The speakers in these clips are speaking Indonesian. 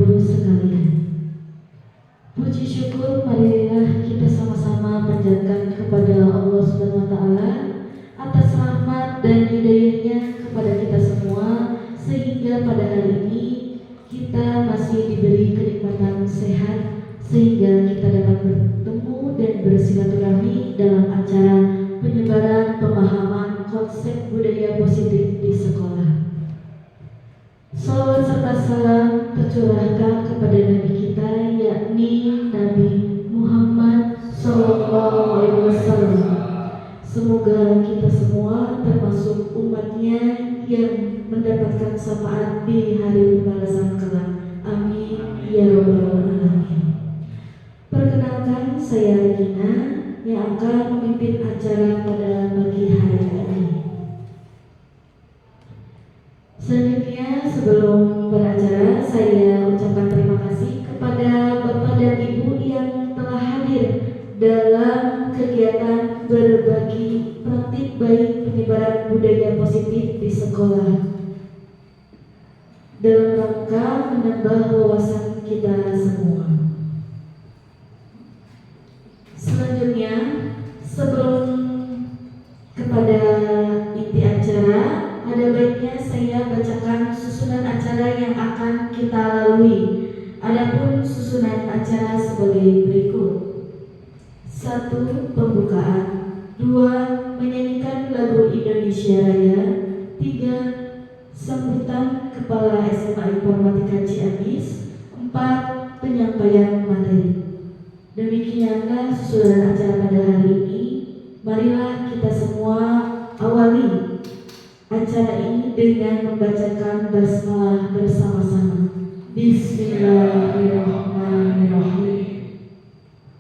Ibu sekalian, puji syukur marilah kita sama-sama panjatkan kepada Allah Subhanahu wa taala atas rahmat dan hidayahnya kepada kita semua, sehingga pada hari ini kita masih diberi kenikmatan sehat sehingga kita dapat bertemu dan bersilaturahmi dalam acara penyebaran pemahaman konsep budaya positif di sekolah. Salawat serta salam tercurahkan kepada Nabi kita, yakni Nabi Muhammad SAW. Semoga kita semua termasuk umatnya yang mendapatkan syafaat di hari pembalasan kelak. Amin ya rabbal alamin. Perkenalkan, saya Gina yang akan memimpin acara pada pagi hari ini. Selanjutnya, sebelum beracara, saya ucapkan terima kasih kepada Bapak dan Ibu yang telah hadir dalam kegiatan berbagi praktik baik penyebaran budaya positif di sekolah dalam rangka menambah wawasan kita semua. Selanjutnya, sebelum kepada inti acara, ada baiknya saya bacakan susunan acara yang akan kita lalui. Adapun susunan acara sebagai berikut: 1. Pembukaan. 2. Menyanyikan lagu Indonesia Raya. 3. Sambutan Kepala SMA Informatika Ciamis. 4. Penyampaian materi. Demikianlah susunan acara pada hari ini. Marilah kita semua awali acara ini dengan membacakan basmalah bersama-sama. Bismillahirrahmanirrahim.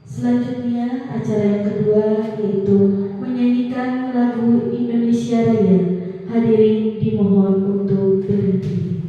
Selanjutnya, acara yang kedua yaitu menyanyikan lagu Indonesia Raya. Hadirin dimohon untuk berdiri.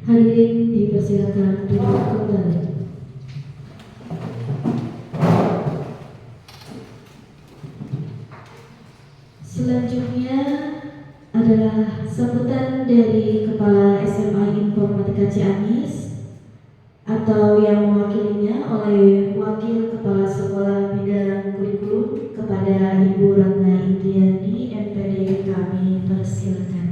Hadirin dipersilakan duduk kembali. Selanjutnya adalah sambutan dari Kepala SMA Informatika Ciamis atau yang mewakilinya oleh Wakil Kepala Sekolah Bidang Kurikulum kepada Ibu Ratna Indriani MPD. Kami persilakan.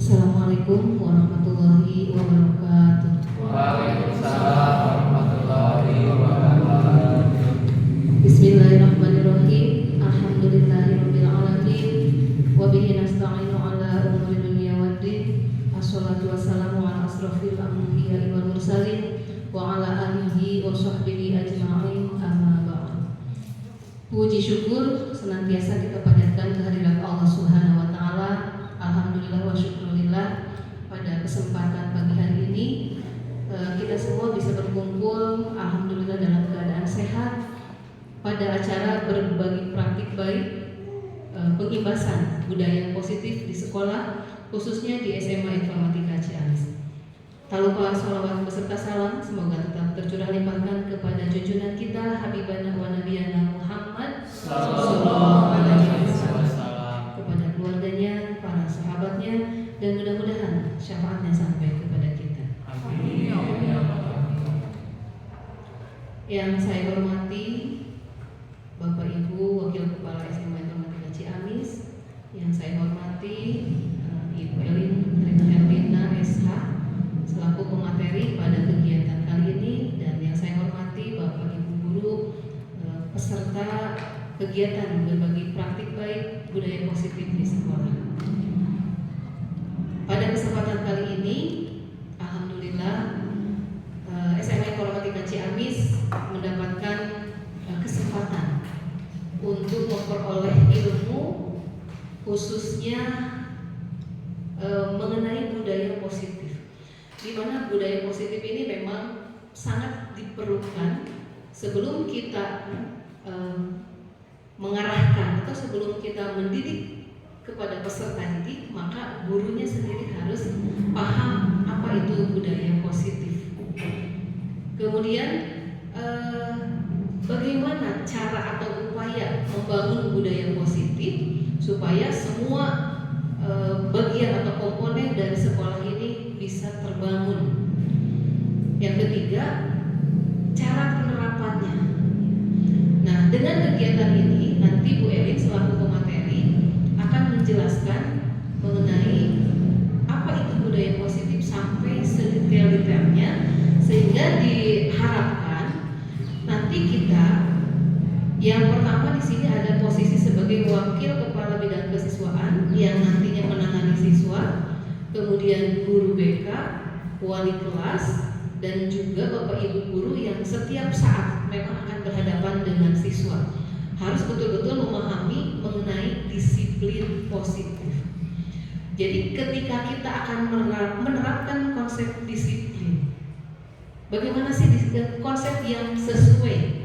Assalamualaikum warahmatullahi wabarakatuh. Waalaikumsalam warahmatullahi wabarakatuh. Bismillahirrahmanirrahim. Alhamdulillahirabbil alamin. Wa bihi nasta'inu ala umuri dunya waddin. Wassalatu wassalamu ala asrofil anbiya'i wal mursalin wa ala alihi wa sahbihi ajma'in, amma ba'd. Puji syukur senantiasa kita panjatkan kehadirat Allah Subhanahu wa taala. Alhamdulillah wa syukurillah, pada kesempatan pagi hari ini kita semua bisa berkumpul alhamdulillah dalam keadaan sehat pada acara berbagi praktik baik pengimbasan budaya positif di sekolah, khususnya di SMA Informatika Ciamis. Tak lupa sholawat beserta salam semoga tetap tercurah limpahkan kepada junjungan kita Habibana wa Nabiyana Muhammad sallallahu alaihi wasallam, kepada keluarganya, para sahabatnya, dan mudah-mudahan syafaatnya sampai kepada kita. Amin. Yang saya hormati Bapak Ibu Wakil Kepala SMA Informatika Ciamis, yang saya hormati Ibu Rina Herlina SH selaku pemateri pada kegiatan kali ini, dan yang saya hormati Bapak Ibu guru peserta kegiatan berbagi praktik baik budaya positif di sekolah. Pada kesempatan kali ini, alhamdulillah SMA Informatika Ciamis mendapatkan kesempatan untuk memperoleh ilmu khususnya mengenai budaya positif, di mana budaya positif ini memang sangat diperlukan sebelum kita mengarahkan atau sebelum kita mendidik kepada peserta didik, maka gurunya sendiri harus paham apa itu budaya positif. Kemudian bagaimana cara atau upaya membangun budaya positif supaya semua bagian atau komponen dari sekolah ini bisa terbangun. Yang ketiga, cara penerapannya. Nah, dengan kegiatan ini nanti Bu Elin selaku pemateri akan menjelaskan mengenai apa itu budaya positif sampai sedetail-detailnya, sehingga diharapkan nanti kita yang pertama di sini ada posisi sebagai wakil kepala bidang kesiswaan yang nantinya menangani siswa, kemudian guru BK, wali kelas, dan juga Bapak Ibu guru yang setiap saat memang akan berhadapan dengan siswa. Harus betul-betul memahami mengenai disiplin positif. Jadi ketika kita akan menerapkan konsep disiplin, bagaimana sih konsep yang sesuai?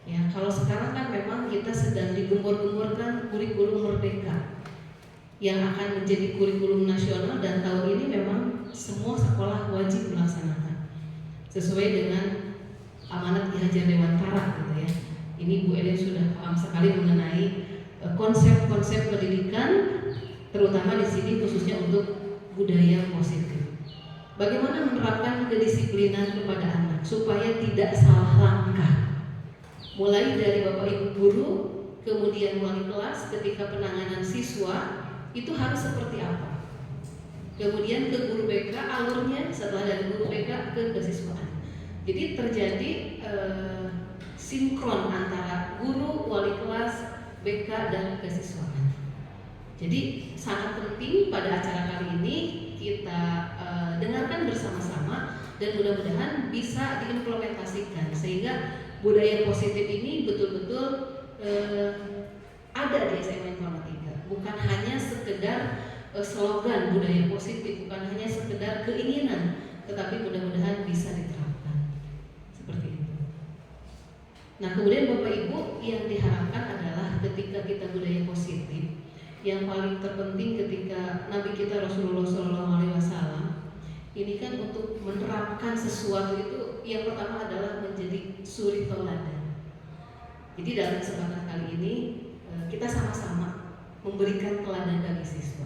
Ya, kalau sekarang kan memang kita sedang digembor-gemborkan kurikulum merdeka yang akan menjadi kurikulum nasional, dan tahun ini memang semua sekolah wajib melaksanakan sesuai dengan amanat Ki Hajar Dewantara gitu ya. Ini Bu Elin sudah paham sekali mengenai konsep-konsep pendidikan, terutama di sini khususnya untuk budaya positif. Bagaimana menerapkan kedisiplinan kepada anak supaya tidak salah langkah. Mulai dari Bapak Ibu guru, kemudian wali kelas ketika penanganan siswa itu harus seperti apa. Kemudian ke guru BK, alurnya setelah dari guru BK ke kesiswaan. Jadi terjadi sinkron antara guru, wali kelas, BK, dan kesiswaan. Jadi sangat penting pada acara kali ini kita dengarkan bersama-sama, dan mudah-mudahan bisa diimplementasikan sehingga budaya positif ini betul-betul ada di SMA Informatika, bukan hanya sekedar slogan budaya positif, bukan hanya sekedar keinginan, tetapi mudah-mudahan bisa diterapkan seperti itu. Nah, kemudian Bapak Ibu, yang diharapkan adalah ketika kita budaya positif, yang paling terpenting ketika Nabi kita Rasulullah SAW ini kan untuk menerapkan sesuatu itu yang pertama adalah menjadi suri teladan. Jadi dalam kesempatan kali ini kita sama-sama memberikan teladan bagi siswa.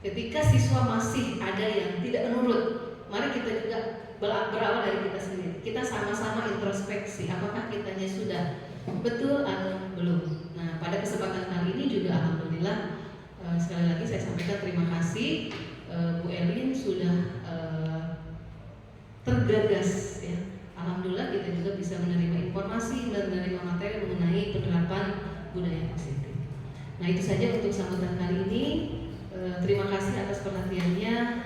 Ketika siswa masih ada yang tidak menurut, mari kita juga berawal dari kita sendiri. Kita sama-sama introspeksi, apakah kitanya sudah betul atau belum. Nah, pada kesempatan kali ini juga alhamdulillah sekali lagi saya sampaikan terima kasih Bu Elin sudah tergagas ya. Alhamdulillah kita juga bisa menerima informasi dan menerima materi mengenai penerapan budaya positif. Nah, itu saja untuk sambutan kali ini. Terima kasih atas perhatiannya.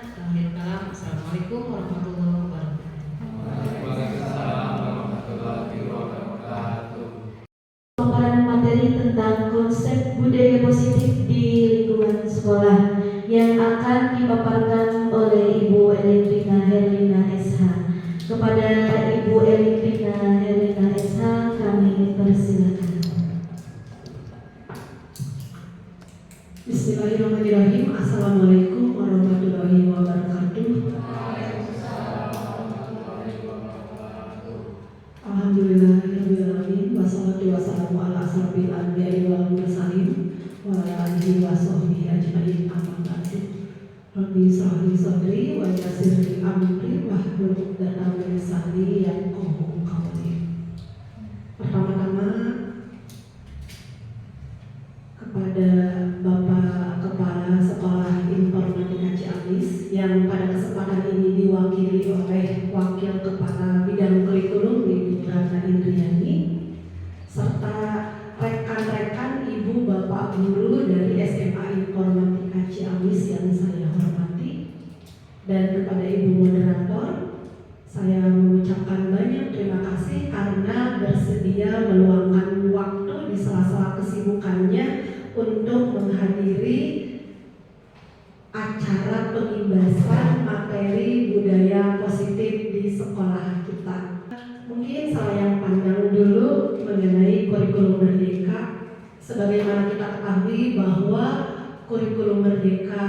Assalamualaikum warahmatullahi wabarakatuh. israh li sadri wa yassir li amri wahlul 'uqdatam min lisani yafqahu qawli. Pertama-tama kepada Bapak Kepala Sekolah Informatika Ciamis yang pada kesempatan ini diwakili oleh Wakil Kepala Bidang Kurikulum Ibu Rana Indriani, serta rekan-rekan ibu bapak guru dari SMA Informatika Ciamis yang saya hormati, dan kepada ibu moderator, saya mengucapkan banyak terima kasih karena bersedia meluangkan waktu di sela-sela kesibukannya untuk menghadiri acara pengimbasan materi budaya positif di sekolah kita. Mungkin saya yang pandang dulu mengenai kurikulum merdeka. Sebagaimana kita ketahui bahwa kurikulum merdeka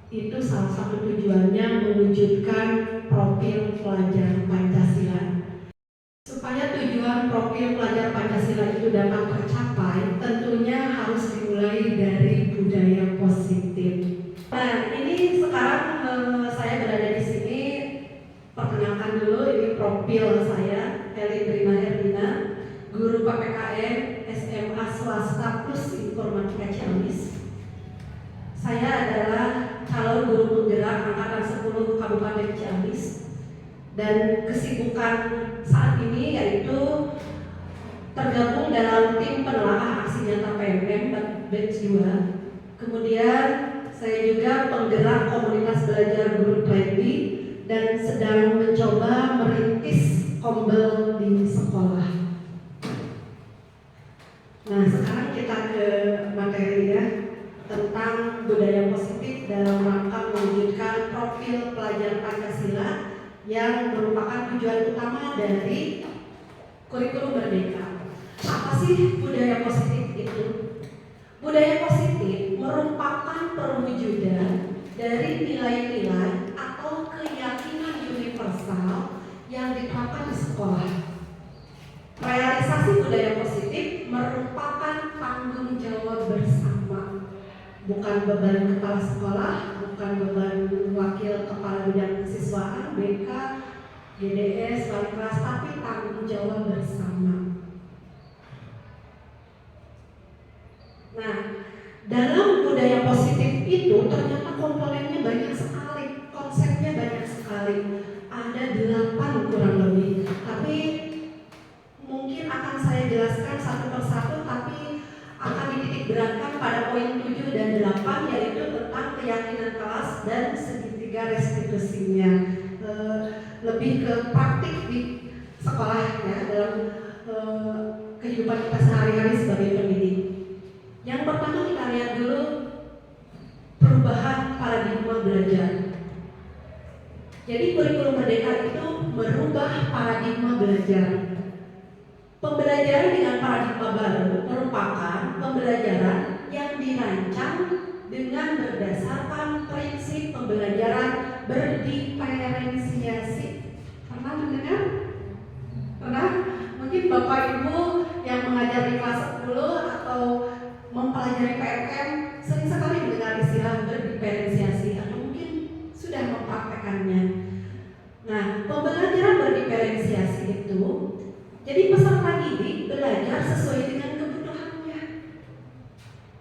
itu salah satu tujuannya mewujudkan profil pelajar Pancasila. Supaya tujuan profil pelajar Pancasila itu dapat tercapai, tentunya harus dimulai dari budaya positif. Nah, ini sekarang saya berada di sini. Perkenalkan dulu, ini profil saya, Elin Herlina, guru PPKN SMA Swasta Plus Informatika Ciamis. Saya adalah calon guru penggerak angkatan 10 Kabupaten Ciamis, dan kesibukan saat ini yaitu tergabung dalam tim penelaah aksi nyata PMM batch 2. Kemudian saya juga penggerak komunitas belajar guru Pledi dan sedang mencoba merintis kombel di sekolah. Nah, sekarang kita ke materi ya, tentang budaya positif dalam rangka mewujudkan profil pelajar Pancasila yang merupakan tujuan utama dari kurikulum merdeka. Apa sih budaya positif itu? Budaya positif merupakan perwujudan dari nilai-nilai atau keyakinan universal yang diterapkan di sekolah. Realisasi budaya positif merupakan tanggung jawab bersama, bukan beban kepala sekolah, bukan beban wakil kepala bidang kesiswaan, BK, GDS, wali kelas, tapi tanggung jawab bersama. Nah, dalam budaya positif itu ternyata komponennya banyak sekali, konsepnya banyak sekali. Ada 8 kurang lebih, tapi mungkin akan saya jelaskan satu persatu, tapi akan dititik beratkan pada poin 7 dan 8, yaitu tentang keyakinan kelas dan segitiga restitusinya. Lebih ke praktik di sekolah ya, dalam kehidupan kita sehari-hari sebagai pendidik. Yang pertama kita lihat dulu perubahan paradigma belajar. Jadi kurikulum merdeka itu merubah paradigma belajar. Pembelajaran dengan paradigma baru merupakan pembelajaran yang dirancang dengan berdasarkan prinsip pembelajaran berdiferensiasi. Pernah mendengar? Pernah? Mungkin Bapak Ibu yang mengajar di kelas 10 atau mempelajari PMM sering sekali mendengar istilah berdiferensiasi, atau mungkin sudah mempraktekannya. Nah, pembelajaran berdiferensiasi itu jadi peserta didik belajar sesuai dengan kebutuhannya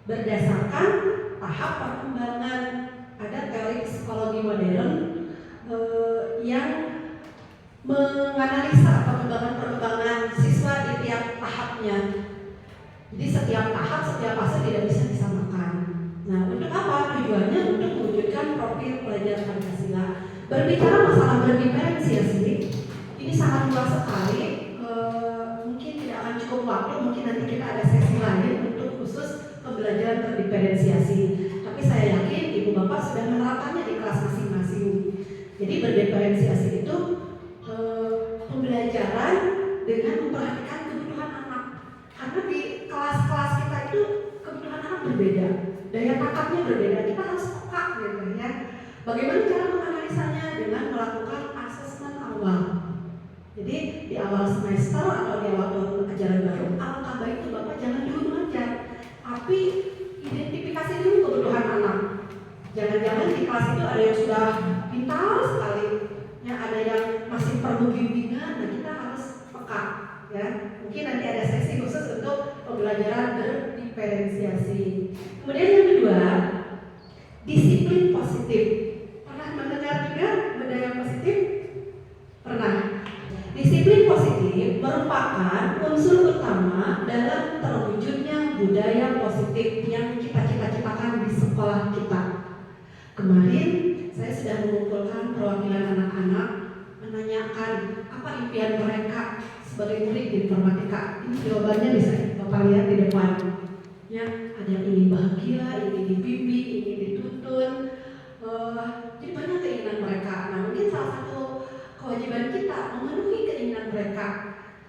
berdasarkan tahap perkembangan. Ada teori psikologi modern yang menganalisa perkembangan siswa di tiap tahapnya. Jadi setiap tahap, setiap fase tidak bisa disamakan. Nah, untuk apa? Tujuannya untuk mewujudkan profil pelajar Pancasila. Berbicara masalah berdiferensiasi, ini sangat luas sekali. Mungkin tidak akan cukup waktu, mungkin nanti kita ada sesi lain untuk khusus pembelajaran berdiferensiasi. Tapi saya yakin Ibu Bapak sudah menerapkannya di kelas masing-masing. Jadi berdiferensiasi itu pembelajaran dengan memperhatikan kebutuhan anak. Karena di kelas-kelas kita itu kebutuhan anak berbeda, daya tangkapnya berbeda. Kita harus peka gitu ya. Bagaimana cara menganalisanya? Dengan melakukan asesmen awal. Jadi di awal semester atau di awal tahun ajaran baru, alangkah baik itu Bapak jangan dulu mengajar, tapi identifikasi dulu kebutuhan anak. Jangan-jangan di kelas itu ada yang sudah pintar sekali, ya ada yang masih perlu bimbingan. Nah kita harus peka, ya. Mungkin nanti ada sesi khusus untuk pembelajaran berdiferensiasi. Kemudian yang kedua, disiplin positif. Pernah mendengar juga budaya positif? Pernah. Disiplin positif merupakan unsur utama dalam terwujudnya budaya positif yang kita cita-citakan di sekolah kita. Kemarin saya sudah mengumpulkan perwakilan anak-anak menanyakan apa impian mereka sebagai murid di informatika. Ini jawabannya bisa Bapak lihat di depan. Ya, ada yang ingin bahagia, ingin dibimbing, ingin dituntun. Jadi banyak keinginan mereka. Nah, mungkin salah satu kewajiban kita memenuhi keinginan mereka,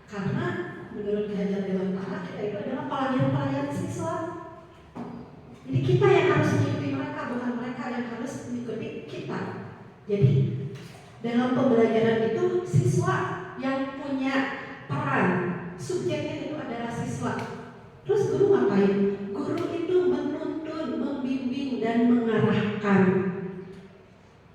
karena menurut Ki Hajar Dewantara kita itu adalah pelayan-pelayan siswa. Jadi kita yang harus mengikuti mereka, bukan mereka yang harus mengikuti kita. Jadi dalam pembelajaran itu siswa yang punya peran, subjeknya itu adalah siswa. Terus guru ngapain? Guru itu menuntun, membimbing dan mengarahkan.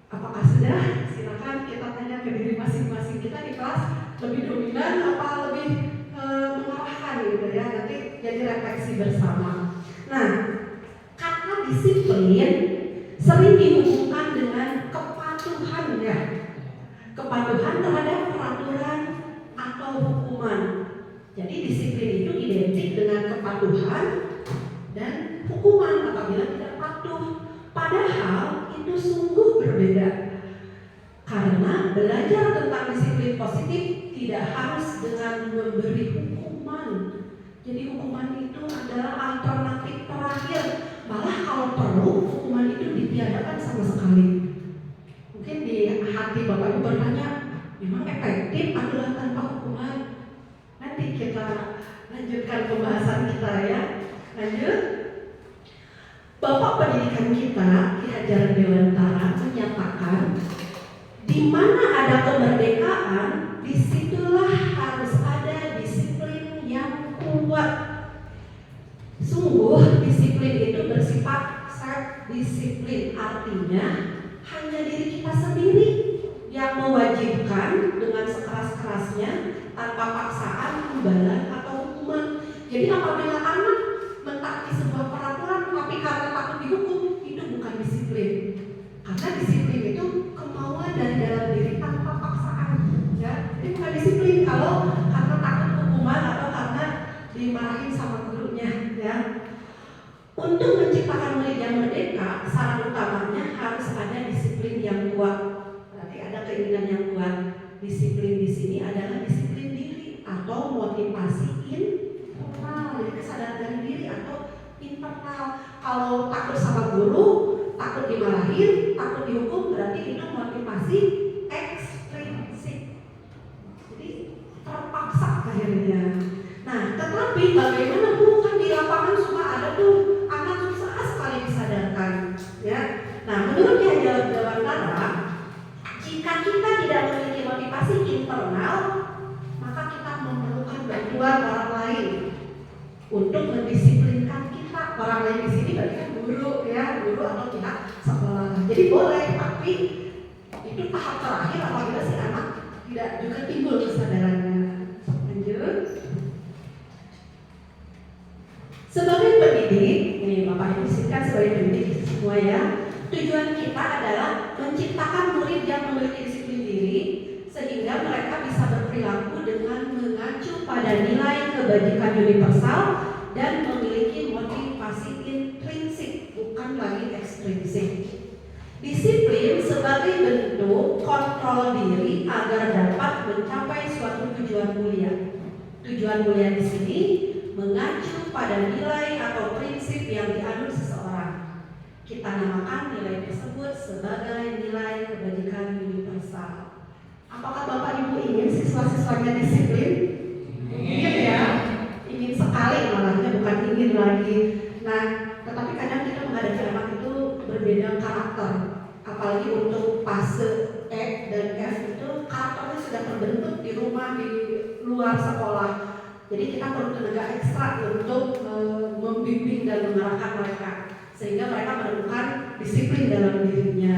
Apakah sudah? Silakan kita tanya ke diri masing-masing kita di kelas, lebih dominan apa lebih mengarahkan gitu ya. Nanti jadi refleksi bersama. Nah, kata disiplin sering dihubungkan dengan kepatuhan ya. Kepatuhan terhadap peraturan atau hukuman. Jadi disiplin itu identik dengan kepatuhan dan hukuman apabila tidak patuh. Padahal itu sungguh berbeda. Karena belajar tentang disiplin positif tidak harus dengan memberi hukuman. Jadi hukuman itu adalah alternatif terakhir. Malah kalau perlu hukuman itu ditiadakan sama sekali. Mungkin di hati Bapak Ibu bertanya, memang efektif aturan tanpa hukuman? Nanti kita lanjutkan pembahasan kita ya. Lanjut. Bapak pendidikan kita, Ki Hajar Dewantara menyatakan, di mana ada kemerdekaan, disitulah harus ada disiplin yang kuat. Sungguh disiplin itu bersifat self-disiplin, artinya hanya diri kita sendiri yang mewajibkan dengan sekeras-kerasnya tanpa paksaan, imbalan atau hukuman. Jadi apabila anak mentaati sebuah peraturan tapi karena takut dihukum, itu bukan disiplin. Karena disiplin itu kemauan dari dalam diri tanpa paksaan, ya. Jadi bukan disiplin kalau karena takut hukuman atau karena dimarahin sama gurunya, ya. Untuk menciptakan murid yang merdeka, syarat utamanya harus ada disiplin yang kuat. Berarti ada keinginan yang kuat. Disiplin di sini adalah disiplin diri atau motivasi internal, jadi kesadaran dari diri atau internal. Kalau takut sama guru, takut dimarahin, takut dihukum, berarti itu motivasi ekstrinsik. Jadi terpaksa akhirnya. Nah, tetapi bagaimana bukan di lapangan cuma ada tuh anak susah sekali disadarkan, ya. Nah, menurut Ki Hajar Dewantara, jika kita tidak memiliki motivasi internal, maka kita memerlukan bantuan orang lain untuk mendisiplinkan kita. Orang lain di sini berarti kan guru, ya, guru atau pihak sekolah. Jadi boleh, tapi itu tahap terakhir apabila si anak tidak juga timbul kesadarannya. Lanjut. Sebagai pendidik, ini Bapak Ibu silakan sebagai pendidik semua ya. Tujuan kita adalah menciptakan murid yang memiliki disiplin diri sehingga mereka bisa berperilaku dengan mengacu pada nilai kebajikan universal dan memiliki motivasi intrinsik, bukan lagi ekstrinsik. Disiplin sebagai bentuk kontrol diri agar dapat mencapai suatu tujuan mulia. Tujuan mulia di sini mengacu pada nilai atau prinsip yang dianut seseorang. Kita namakan nilai tersebut sebagai nilai kebajikan universal. Apakah Bapak Ibu ingin siswa-siswanya disiplin? Ingin ya? Ingin sekali malahnya, bukan ingin lagi. Nah, tetapi kadang kita menghadapi anak itu berbeda karakter. Apalagi untuk fase E dan F itu karakternya sudah terbentuk di rumah, di luar sekolah. Jadi kita perlu tenaga ekstra untuk membimbing dan mengarahkan mereka sehingga mereka menemukan disiplin dalam dirinya.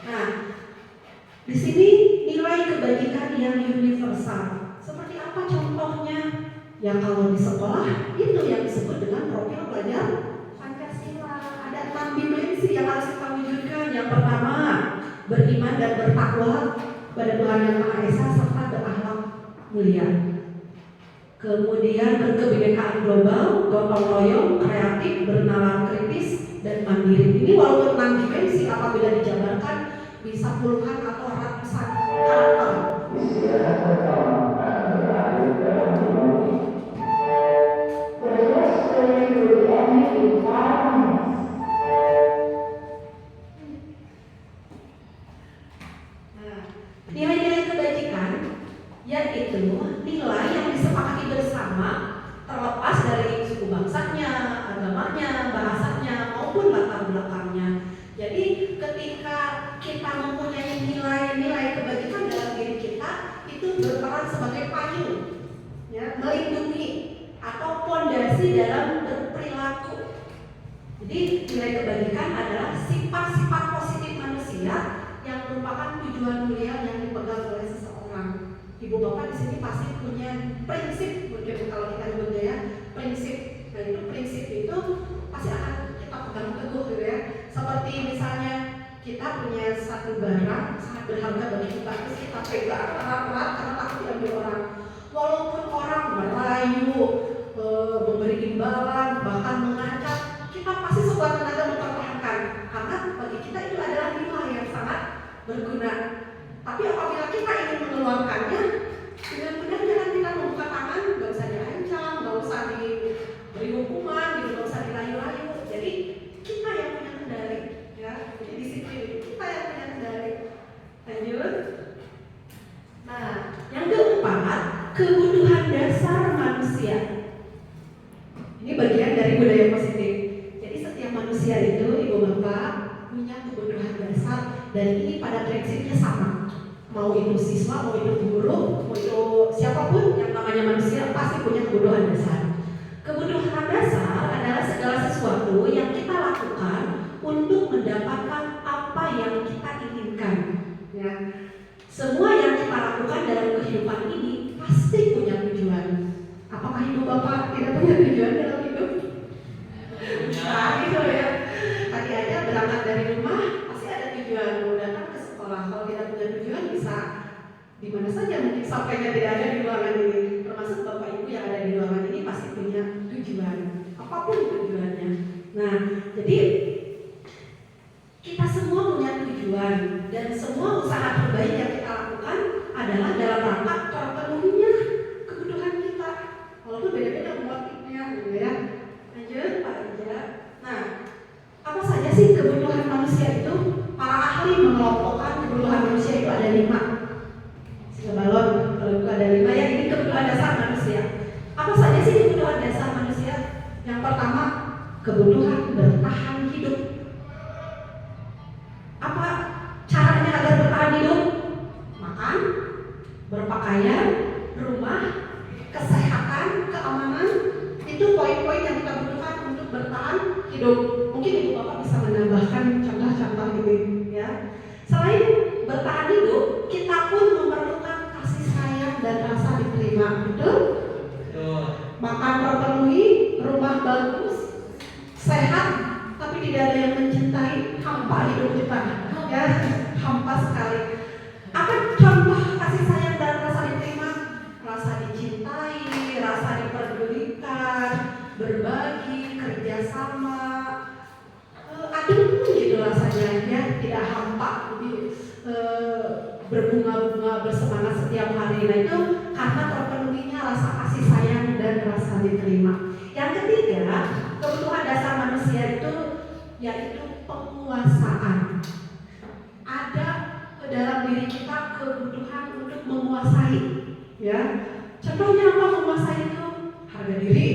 Nah, di sini nilai kebajikan yang universal. Seperti apa contohnya? Ya kalau di sekolah itu yang disebut dengan profil pelajar Pancasila. Ada 6 dimensi yang harus kita wujudkan. Yang pertama, beriman dan bertakwa pada Tuhan Yang Maha Esa serta berakhlak mulia. Kemudian berkebinekaan global, gotong royong, kreatif, bernalar kritis, dan mandiri. Ini walaupun 6 dimensi apabila dijabarkan bisa puluhan atau ratusan karakter. Nilai-nilai kebajikan yaitu nilai yang disepakati bersama terlepas dari suku bangsanya, agamanya, bahasanya maupun latar belakangnya. Jadi ketika kita mempunyai nilai-nilai kebajikan dalam diri kita, itu berperan sebagai payung, ya, melindungi atau fondasi dalam berperilaku. Jadi nilai kebajikan adalah sifat-sifat positif manusia yang merupakan tujuan mulia yang dipegang oleh seseorang. Ibu bapak di sini pasti punya prinsip, mungkin kalau kita nyebutnya ya prinsip. Nah itu prinsip itu pasti akan kita pegang teguh gitu ya. Seperti misalnya kita punya satu barang sangat berharga bagi kita, terus kita pegang erat-erat karena takut diambil orang. Walaupun orang merayu, memberi imbalan, bahkan mengancam, kita pasti sekuat tenaga mempertahankan karena bagi kita itu adalah nilai yang sangat berguna. Tapi apabila kita ingin mengeluarkannya, dengan mudah jangan kita membuka tangan, nggak usah diancam, nggak usah diberi hukuman, gitu, nggak usah dirayu-rayu. Jadi kita yang punya kendali, ya. Jadi disiplin kita yang punya kendali. Lanjut. Nah, yang keempat, kebutuhan dasar manusia. Ini bagian dari budaya positif. Jadi setiap manusia itu, ibu bapak, punya kebutuhan dasar dan ini pada prinsipnya sama. Mau itu siswa, mau itu guru, mau itu siapapun yang namanya manusia pasti punya kebutuhan dasar. Kebutuhan dasar adalah segala sesuatu yang kita lakukan untuk mendapatkan apa yang kita inginkan. Ya. Semua yang kita lakukan dalam kehidupan ini pasti punya tujuan. Apakah ibu bapak tidak punya tujuan dalam hidup? Nah, gitu ya. Tadi aja berangkat dari rumah pasti ada tujuan. Mau datang ke sekolah, kalau tidak punya tujuan bisa di mana saja, mungkin sampainya tidak ada di ruangan ini. Termasuk bapak ibu yang ada di ruangan ini pasti punya tujuan, apapun tujuannya. Nah, jadi kita semua punya tujuan dan semua usaha terbaik yang kita lakukan adalah dalam rangka terpenuhinya kebutuhan kita. Walaupun beda-beda motifnya, gitu ya. Lanjut, Pak Ija. Nah, apa saja sih kebutuhan manusia itu? Para ahli mengelompokkan kebutuhan manusia itu ada 5. Balon, kalau itu ada 5 ya, ini kebutuhan dasar manusia. Apa saja sih kebutuhan dasar manusia? Yang pertama, kebutuhan bertahan hidup. Apa caranya agar bertahan hidup? Makan, berpakaian, rumah, kesehatan, keamanan. Itu poin-poin yang kita butuhkan untuk bertahan hidup. Mungkin ibu bapak bisa menambahkan contoh-contoh ini ya. Selain bertahan hidup, kita pun memerlukan kasih sayang dan rasa diterima. Betul? Makan terpenuhi, rumah bagus, sehat, tapi tidak ada yang mencintai, hampa hidup kita. Ya, hampa sekali. Apa contoh kasih sayang dan rasa diterima? Rasa dicintai, rasa diperdulikan, berbagi, kerjasama, adem gitu rasanya ya, tidak hampa, jadi berbunga-bunga, bersemangat setiap hari. Nah itu karena terpenuhinya rasa kasih sayang dan rasa diterima. Yang ketiga, kebutuhan dasar manusia itu yaitu penguasaan. Ada ke dalam diri kita kebutuhan untuk menguasai, ya. Contohnya apa menguasai itu? Harga diri,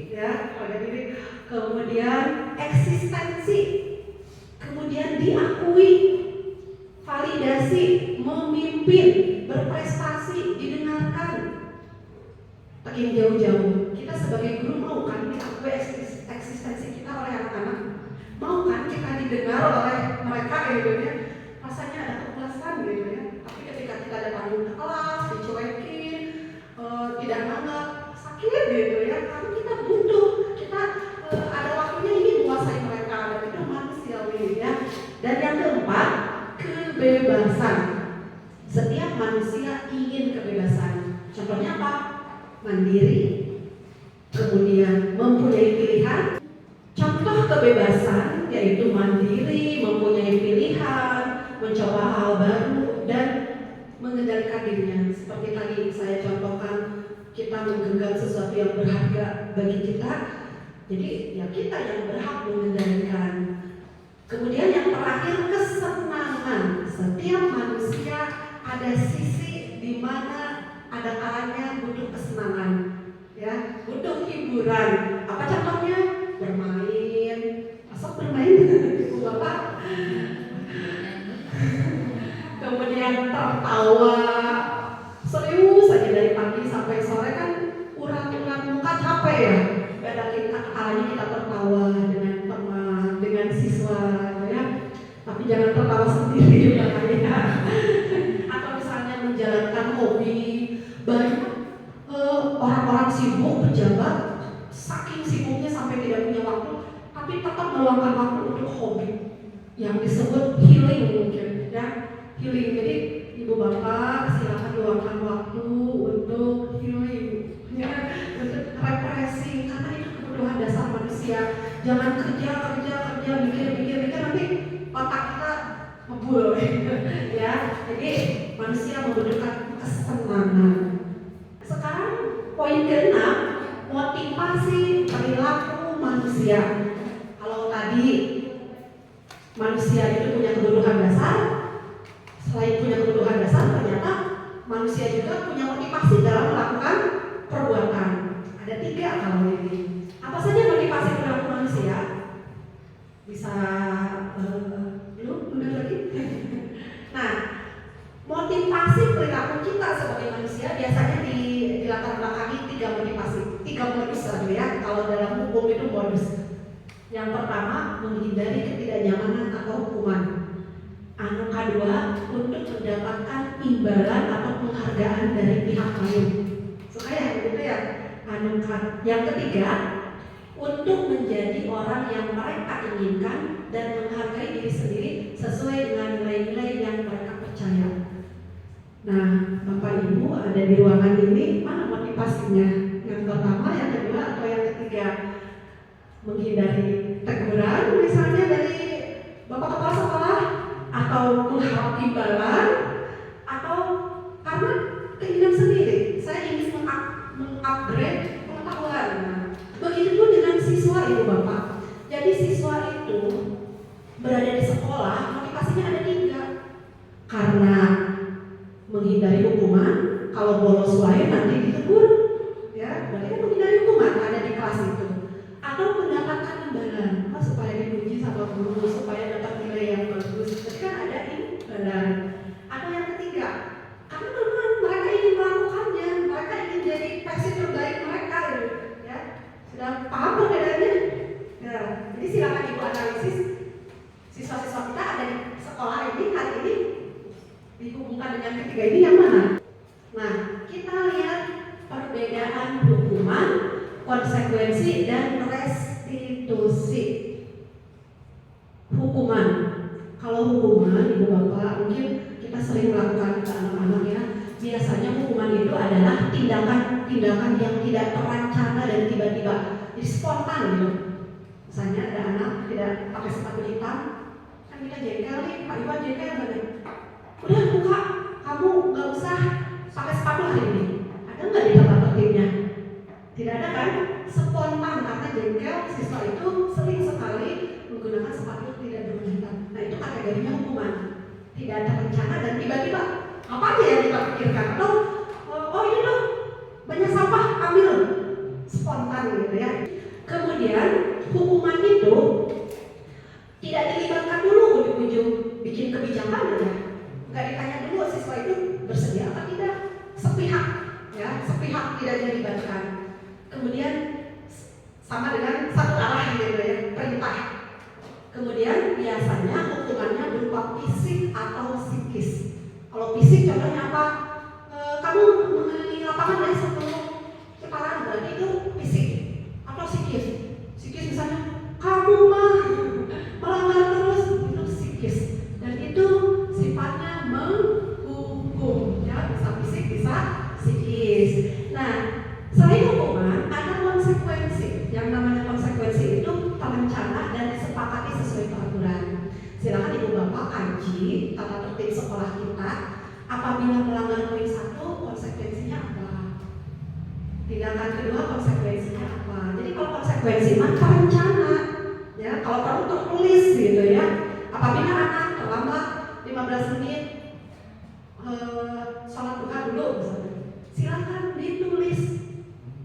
ya, harga diri. Kemudian eksistensi, kemudian diakui, validasi, memimpin, berprestasi, didengarkan. Makin jauh-jauh, kita sebagai guru mau kan diakui eksistensi kita oleh anak-anak? Mau kan kita didengar oleh mereka gitu ya, rasanya ada kepuasan gitu ya. Tapi ketika kita datang ke kelas dicuekin, tidak nganggap sakit gitu ya, karena kita butuh, kita ada waktunya ini menguasai mereka, dan itu manusiawi ya. Dan yang keempat, kebebasan. Setiap manusia ingin kebebasan. Contohnya apa? Mandiri, kemudian mempunyai pilihan. Contoh kebebasan yaitu mandiri, mempunyai pilihan, mencoba hal baru, dan mengendalikan dirinya. Seperti tadi saya contohkan, kita menggenggam sesuatu yang berharga bagi kita, jadi ya kita yang berhak mengendalikan. Kemudian yang terakhir, kesenangan. Setiap manusia ada sisi di mana ada kalanya butuh kesenangan, ya, butuh hiburan. Apa contohnya? Bermain. Masuk bermain, ibu bapak. Kemudian tertawa. Serius saja dari pagi sampai sore kan urat-urat muka capek ya. Ada kalanya kita tertawa dengan teman, dengan siswa, ya. Tapi jangan tertawa sendiri juga ya. Atau misalnya menjalankan hobi. Banyak orang-orang sibuk, pejabat, saking sibuknya sampai tidak punya waktu, tapi tetap meluangkan waktu untuk hobi yang disebut healing mungkin, ya, healing. Jadi ibu bapak silakan luangkan waktu untuk healing, ya, untuk refreshing, karena itu kebutuhan dasar manusia. Jangan kerja mikir nanti otak kita ngebul, ya. Jadi manusia membutuhkan kesenangan. Sekarang poin ke-6, motivasi perilaku manusia. Kalau tadi manusia itu punya kebutuhan dasar, selain punya kebutuhan dasar, ternyata manusia juga punya motivasi dalam melakukan perbuatan. Ada 3 kalau ini. Apa saja motivasi perilaku manusia? Bisa belum lagi? Nah, motivasi perilaku kita sebagai manusia biasanya dilatar belakangi 3 motivasi, 3 modus lah ya. Kalau dalam hukum itu modus. Yang pertama, menghindari ketidaknyamanan atau hukuman. Yang kedua, untuk mendapatkan imbalan atau penghargaan dari pihak lain. Suka ya gitu ya. Yang ketiga, untuk menjadi orang yang mereka inginkan dan menghargai diri sendiri sesuai dengan nilai-nilai yang mereka percaya. Nah, Bapak Ibu ada di ruangan ini, mana motivasinya? Yang pertama, yang kedua, atau yang ketiga? Menghindari teguran misalnya dari Bapak Kepala Sekolah, atau mengharap imbalan, atau karena keinginan sendiri, saya ingin mengupgrade pengetahuan. Nah, begitu dengan siswa Ibu Bapak. Jadi siswa itu berada di sekolah, motivasinya ada 3. Karena menghindari hukuman, kalau bolos wae nanti ditegur, ya, berarti kan menghindari hukuman ada di kelas itu. Atau mendapatkan imbalan, supaya dipuji sama guru, supaya dapat nilai yang bagus, jadi kan ada imbalan. Atau yang ketiga, karena memang mereka ingin melakukannya, mereka ingin jadi versi terbaik mereka, ya. Sudah paham perbedaannya? Ya, jadi silakan Ibu analisis siswa-siswa kita ada di sekolah ini hari ini dihubungkan dengan ketiga ini yang mana? Nah, kita lihat perbedaan hukuman, konsekuensi, dan restitusi. Hukuman. Kalau hukuman, Ibu Bapak, mungkin kita sering melakukan ke anak-anak ya. Biasanya hukuman itu adalah tindakan-tindakan yang tidak terancana dan tiba-tiba, jadi spontan gitu. Misalnya ada anak tidak pakai sepatu hitam, kan kita jengkel nih, Pak Iwan jengkel banget. Udah buka, kamu nggak usah pakai sepatu hari ini. Ada nggak di tata tertibnya? Tidak ada kan? Spontan, karena jengkel siswa itu sering sekali menggunakan sepatu tidak berwarna hitam. Nah, itu kategorinya hukuman. Tidak ada rencana dan tiba-tiba apa aja yang kita pikirkan? Atau oh ini loh banyak sampah, ambil. Spontan gitu ya. Kemudian hukuman itu tidak dilibatkan dulu ujung-ujung bikin kebijakan aja. Nggak ditanya dulu siswa itu bersedia apa tidak, sepihak ya, sepihak tidak dilibatkan. Kemudian sama dengan satu arah gitu ya, perintah. Kemudian biasanya hukumannya berupa fisik atau psikis. Kalau fisik contohnya apa? Kamu mengelilingi lapangan ya sebelum kepala, berarti itu fisik. Atau psikis. Psikis misalnya kamu mah melanggar terus, itu psikis. Dan itu sifatnya menghukum, ya, bisa fisik bisa psikis. Nah, selain hukuman ada konsekuensi. Yang namanya konsekuensi itu terencana dan disepakati sesuai peraturan. Silakan Ibu Bapak kaji tata tertib sekolah kita. Apabila melanggar poin 1, konsekuensinya apa? Tindakan kedua, konsekuensinya apa? Jadi kalau konsekuensi mah terencana, ya, kalau perlu tertulis gitu ya. Apabila anak terlambat 15 menit sholat duha dulu misalnya, silakan ditulis,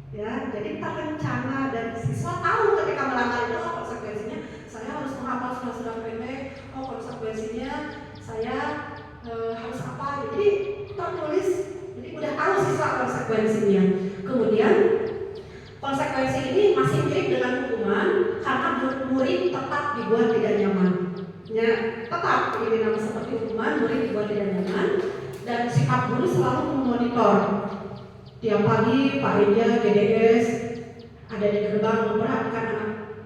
ya. Jadi terencana dan siswa tahu ketika melanggar itu konsekuensinya. Saya harus menghafal surat-surat pendek. Konsekuensinya saya harus apa? Jadi tertulis. Jadi udah tahu siswa konsekuensinya. Kemudian konsekuensi ini masih mirip dengan hukuman karena murid tetap dibuat tidak nyaman. Ya, tetap ini nama seperti hukuman, murid dibuat tidak nyaman, dan sikap guru selalu memonitor. Tiap pagi Pak Rinja, GDS ada di gerbang memperhatikan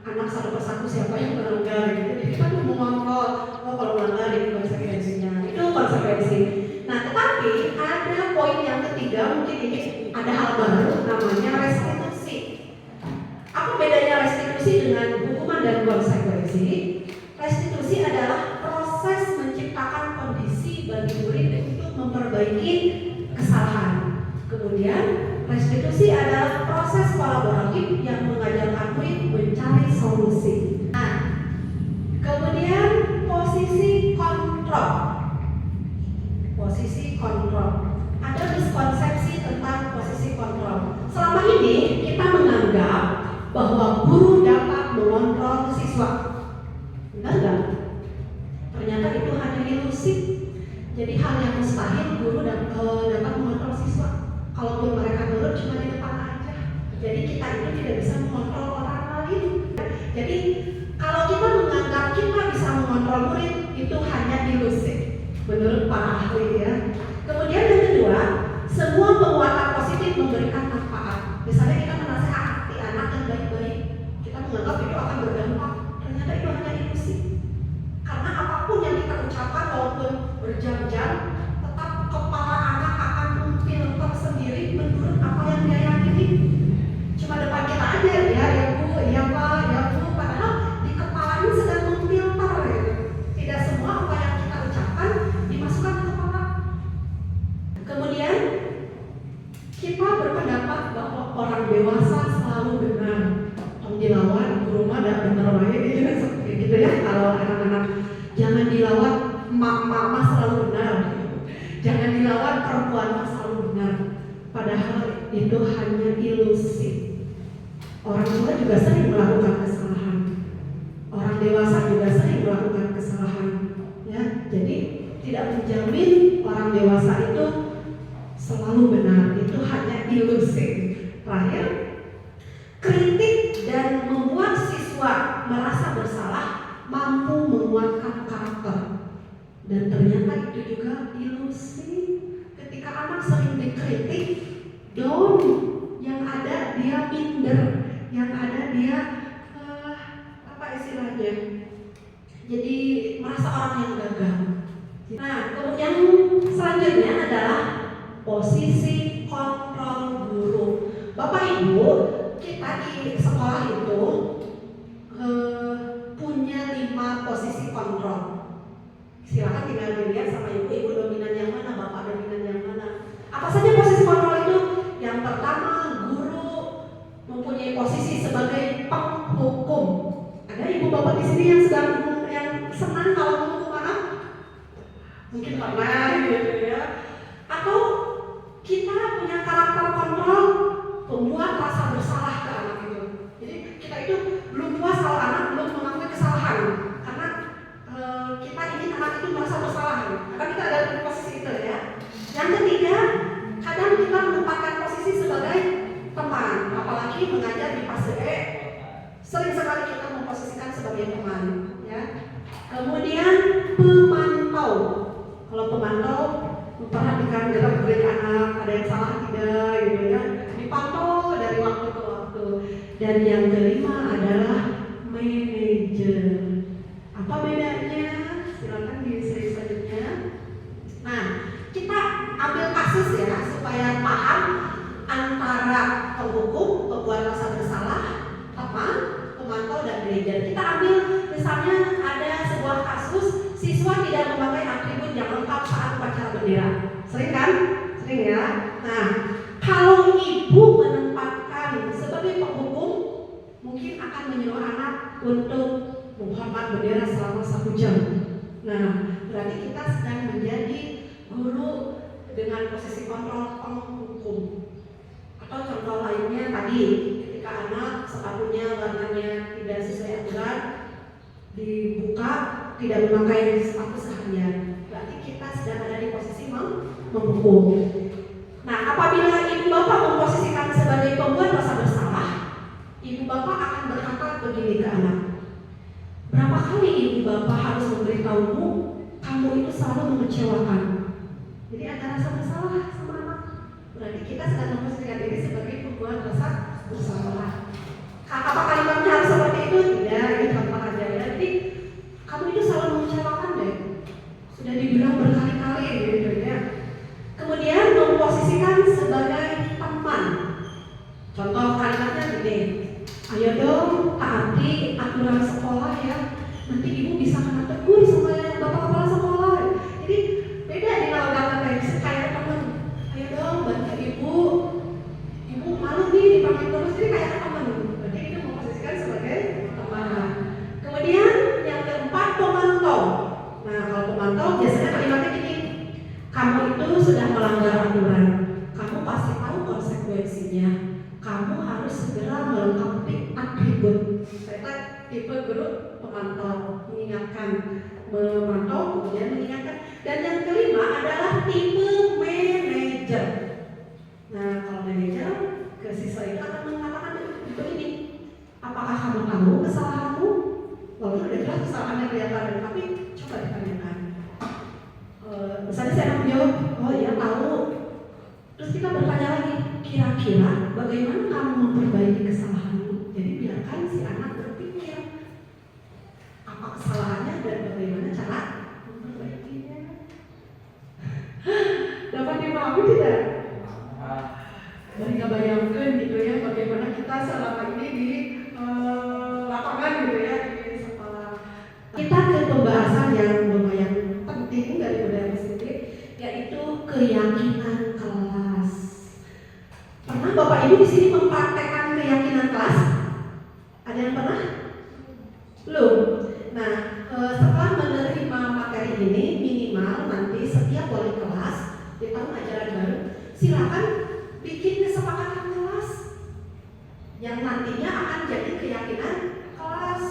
anak satu persatu siapa yang melanggar. Jadi kita mengontrol, kalau melanggar ini konsekuensinya. Itu konsekuensi. Nah, tetapi ada poin yang ketiga, mungkin ini ada hal baru, namanya restitusi. Apa bedanya restitusi dengan hukuman dan konsekuensi? Restitusi adalah proses menciptakan kondisi bagi murid untuk memperbaiki kesalahan. Kemudian restitusi adalah proses kolaboratif yang mengajarkan murid mencari solusi. Nah, kemudian posisi kontrol. Posisi kontrol. Ada miskonsepsi tentang posisi kontrol. Selama ini kita menganggap bahwa guru dapat mengontrol siswa. Benar nggak? Ternyata itu hanya ilusi. Jadi hal yang mustahil guru dapat mengontrol siswa. Kalaupun mereka nurut cuma di depan aja. Jadi kita ini tidak bisa mengontrol orang lain. Jadi kalau kita menganggap kita bisa mengontrol murid, itu hanya ilusi. Menurut para ahli ya. Kemudian yang kedua, semua penguatan positif memberikan manfaat. Misalnya kita menasehati anak yang baik-baik, kita menganggap itu akan berdampak. Ternyata itu hanya ilusi. Karena apapun yang kita ucapkan walaupun berjam-jam, tetap kepala anak akan memfilter sendiri menurut apa yang dia yakini. Cuma depan kita aja ya Bu, ya Pak, ya Bu, padahal di kepalanya sedang memfilter gitu. Tidak semua apa yang kita ucapkan dimasukkan ke kepala. Kemudian kita berpendapat bahwa orang dewasa selalu benar. Tong dilawan, rumah ada benar wae seperti gitu ya. Kalau anak-anak jangan dilawan, mama selalu benar. Jangan dilawan, perempuan selalu benar. Padahal itu hanya ilusi. Orang tua juga sering melakukan kesalahan. Orang dewasa juga sering melakukan kesalahan. Ya, jadi tidak menjamin orang dewasa itu selalu benar. Itu hanya ilusi. Terakhir, kritik dan membuat siswa merasa bersalah mampu menguatkan karakter. Dan ternyata itu juga ilusi. Ketika anak sering dikritik, down, yang ada dia minder, yang ada dia apa istilahnya? Jadi merasa orang yang gagal. Nah, yang selanjutnya adalah posisi kontrol guru. Bapak Ibu, kita di sekolah itu punya 5 posisi kontrol. Silakan tinggal dilihat sama ibu dominan yang mana, bapak dominan yang mana. Apa saja posisi kontrol itu? Yang pertama, guru mempunyai posisi sebagai penghukum. Ada ibu bapak di sini yang senang kalau menghukum anak? Mungkin pernah gitu ya. Atau kita punya karakter kontrol membuat rasa bersalah ke anak itu. Jadi kita itu belum puas kalau anak belum mengakui kesalahan, karena kita ingin anak itu merasa bersalah. Karena kita ada di posisi itu ya. Yang ketiga, kadang kita menempatkan posisi sebagai teman, apalagi mengajar di fase E, sering sekali kita memposisikan sebagai teman, ya. memperhatikan gerak-gerik anak, ada yang salah tidak gitu ya, dipantau dari waktu ke waktu. Dan yang kelima adalah manajer. Apa bedanya? Silakan di slide selanjutnya. Nah, kita ambil kasus ya supaya paham antara penghukum, pembuat rasa bersalah, pemantau dan manajer. Kita ambil misalnya ada sebuah kasus siswa tidak memakai atribut yang lengkap saat upacara bendera. Sering kan? Sering ya. Nah, kalau ibu menempatkan sebagai penghukum, mungkin akan menyuruh anak untuk menghormat bendera selama 1 jam. Nah, berarti kita sedang menjadi guru dengan posisi kontrol penghukum. Atau contoh lainnya tadi, ketika anak sepatunya warnanya tidak sesuai aturan, dibuka, tidak memakai sepatu seharian, berarti kita sedang ada di posisi menghukum. Nah, apabila ibu bapak memposisikan sebagai pembuat rasa bersalah, ibu bapak akan berkata begini ke anak, berapa kali ibu bapak harus memberitahumu, kamu itu selalu mengecewakan. Jadi ada rasa bersalah sama anak. Berarti kita sedang memposisikan diri sebagai pembuat rasa bersalah. Apa kalimatnya harus seperti itu? Tidak, ini contoh aja ya. Jadi kamu itu selalu mengecewakan deh. Sudah dibilang berkali-kali gitu ya. Kemudian memposisikan sebagai teman. Contoh kalimatnya gini, ayo dong taati aturan sekolah ya. Nanti ibu bisa kena tegur sama bapak kepala sekolah. Jadi beda di lawan kayak teman. Ayo dong bantu ibu. Ibu malu nih dipanggil terus, jadi kayak teman. Berarti itu memposisikan sebagai teman. Kemudian yang keempat pemantau. Nah kalau pemantau biasanya kalimatnya gini, kamu itu sudah melanggar aturan, kamu pasti tahu konsekuensinya, kamu harus segera melengkapi atribut. Saya tipe guru pemantau, mengingatkan, memantau kemudian mengingatkan. Dan yang kelima adalah tipe manajer. Nah kalau manajer ke siswa itu akan mengatakan begini, apakah kamu tahu kesalahanmu? Walaupun udah jelas kesalahannya kelihatan, tapi coba ditanyakan. Misalnya saya akan menjawab, oh iya tahu. Terus kita bertanya lagi, kira-kira bagaimana kamu memperbaiki kesalahanmu? Jadi biarkan si anak berpikir apa kesalahannya dan bagaimana cara memperbaikinya. Dapat dipahami tidak? Dari kebayangkan gitu ya, bagaimana kita selama ini di lapangan gitu ya di sekolah. Kita ke pembahasan yang lumayan penting dari budaya positif, yaitu keyakinan kelas. Pernah Bapak Ibu di sini mempraktekkan keyakinan kelas? Ada yang pernah? Belum. Nah, setelah menerima materi ini, minimal nanti setiap wali kelas di tahun ajaran baru, silakan bikin kesepakatan kelas yang nantinya akan jadi keyakinan kelas.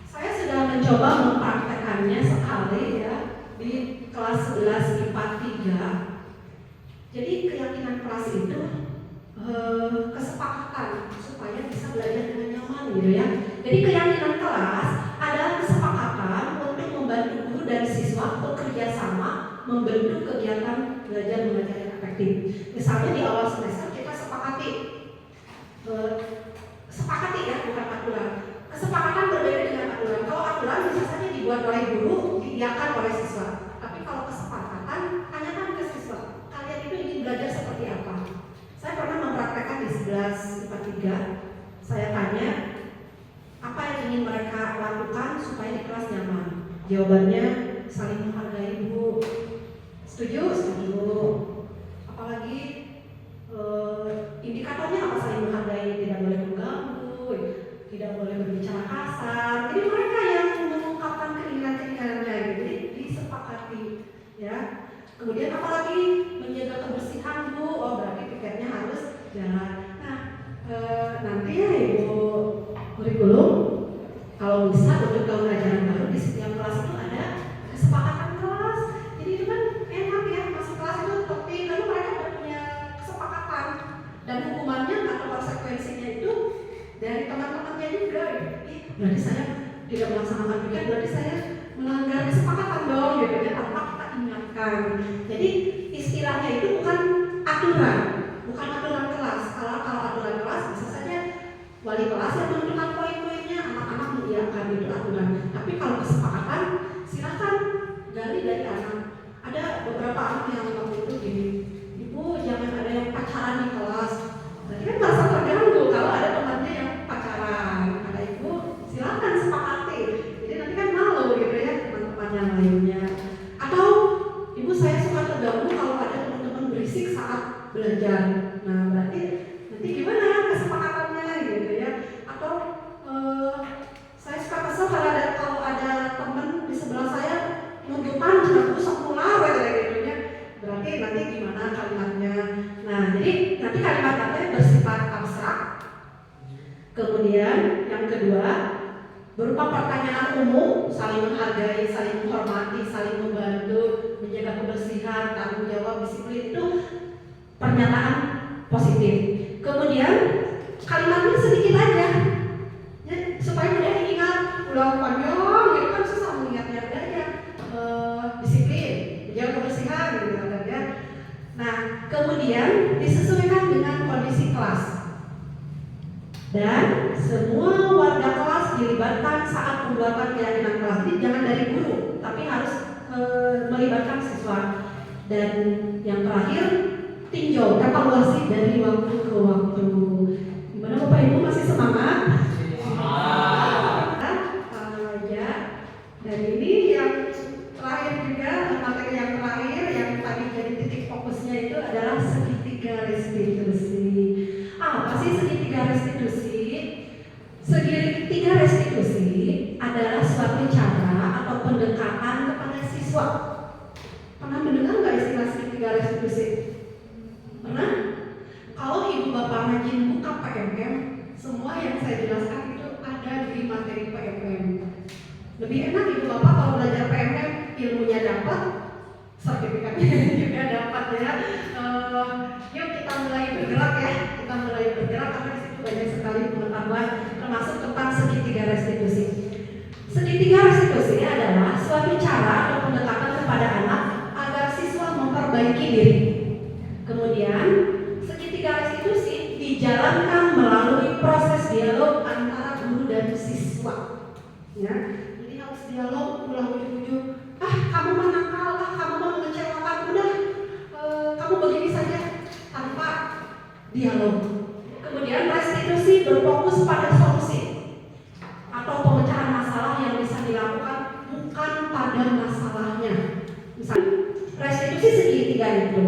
Saya sudah mencoba mempraktekannya sekali ya di kelas 11 IPA 3. Jadi keyakinan kelas itu kesepakatan supaya bisa belajar dengan nyaman gitu ya. Jadi keyakinan kelas adalah kesepakatan untuk membantu guru dan siswa bekerja sama membentuk kegiatan belajar mengajar yang efektif. Misalnya di awal semester kita sepakati ya, bukan aturan. Kesepakatan berbeda dengan aturan. Kalau aturan bisa saja dibuat oleh guru, diiakan oleh siswa. Tapi kalau kesepakatan, tanyakan ke siswa, kalian itu ingin belajar seperti apa? Saya pernah mempraktekkan di 11 IPA 3. Saya tanya, apa yang ingin mereka lakukan supaya di kelas nyaman? Jawabannya, saling menghargai Bu. Setuju? Setuju. Apalagi indikatornya apa? Saling menghargai, tidak boleh mengganggu, tidak boleh berbicara kasar. Jadi mereka yang mengungkapkan keinginan-keinginannya, jadi disepakati, ya. Kemudian apalagi menjaga kebersihan Bu, oh berarti tiketnya harus jalan. Nah, nanti ya Ibu kurikulum, kalau bisa untuk tahun ajaran baru di setiap kelas itu ada kesepakatan kelas. Jadi itu kan enak ya, masuk kelas itu topik, lalu mereka punya kesepakatan dan hukumannya atau konsekuensinya itu dari teman-temannya juga. Berarti saya tidak melaksanakan tiket, berarti saya melanggar kesepakatan dong gitu ya, tanpa kita ingatkan. Jadi Jadi istilahnya itu bukan aturan kelas. Kalau aturan kelas bisa saja wali kelas yang menentukan poin-poinnya, anak-anak mengiyakan itu aturan. Tapi kalau kesepakatan, silakan gali dari anak. Ada beberapa anak yang waktu itu gini, ibu jangan ada yang pacaran di kelas. Berarti kan merasa terganggu kalau ada temannya yang pacaran. Kata ibu, silakan sepakati. Jadi nanti kan malu gitu ya teman-teman yang lainnya. Atau ibu saya suka terganggu kalau ada teman-teman berisik saat belajar. Nah berarti nanti gimana kesepakatannya gitu ya. Atau saya suka kesel kalau ada teman di sebelah saya nunjukkan aku semula gitu ya. Berarti nanti gimana kalimatnya. Nah jadi nanti kalimatnya bersifat abstrak. Kemudian yang kedua berupa pertanyaan umum, saling menghargai, saling menghormati, saling membantu, menjaga kebersihan, tanggung jawab, disiplin, itu pernyataan positif. Kemudian kalimatnya sedikit aja ya, supaya mudah diingat. Ulang panjang gitu kan susah mengingatnya. Udah aja disiplin, menjaga kebersihan gitu kan ya. Nah kemudian disesuaikan dengan kondisi kelas dan semua warga kelas dilibatkan saat pembuatan keyakinan kelas. Ini jangan dari guru, tapi harus melibatkan siswa. Dan yang terakhir, tinjau evaluasi dari waktu ke waktu. Gimana Bapak Ibu, masih semangat? Ya. Dan ini yang terakhir juga, materi yang terakhir yang tadi jadi titik fokusnya itu adalah segitiga restitusi. Apa sih segitiga restitusi? Segitiga restitusi adalah suatu cara atau pendekatan kepada siswa. Pernah mendengar nggak istilah segitiga restitusi? Pernah? Kalau ibu bapak rajin buka PMM, semua yang saya jelaskan itu ada di materi PMM. Lebih enak ibu bapak kalau belajar PMM, ilmunya dapat, sertifikatnya juga dapat ya. Yuk kita mulai bergerak ya. Kita mulai bergerak karena di situ banyak sekali pengetahuan termasuk tentang segitiga restitusi. Segitiga restitusi adalah suatu cara atau pendekatan kepada anak agar siswa memperbaiki diri. Kemudian segitiga restitusi dijalankan melalui proses dialog antara guru dan siswa. Ya, jadi harus dialog ulang ujung-ujung. Kamu menangkal, kamu mengecewakan, udah kamu begini saja tanpa dialog. Kemudian restitusi berfokus pada solusi atau pemecahan masalah yang bisa dilakukan bukan pada masalahnya. Misalnya restitusi segitiga itu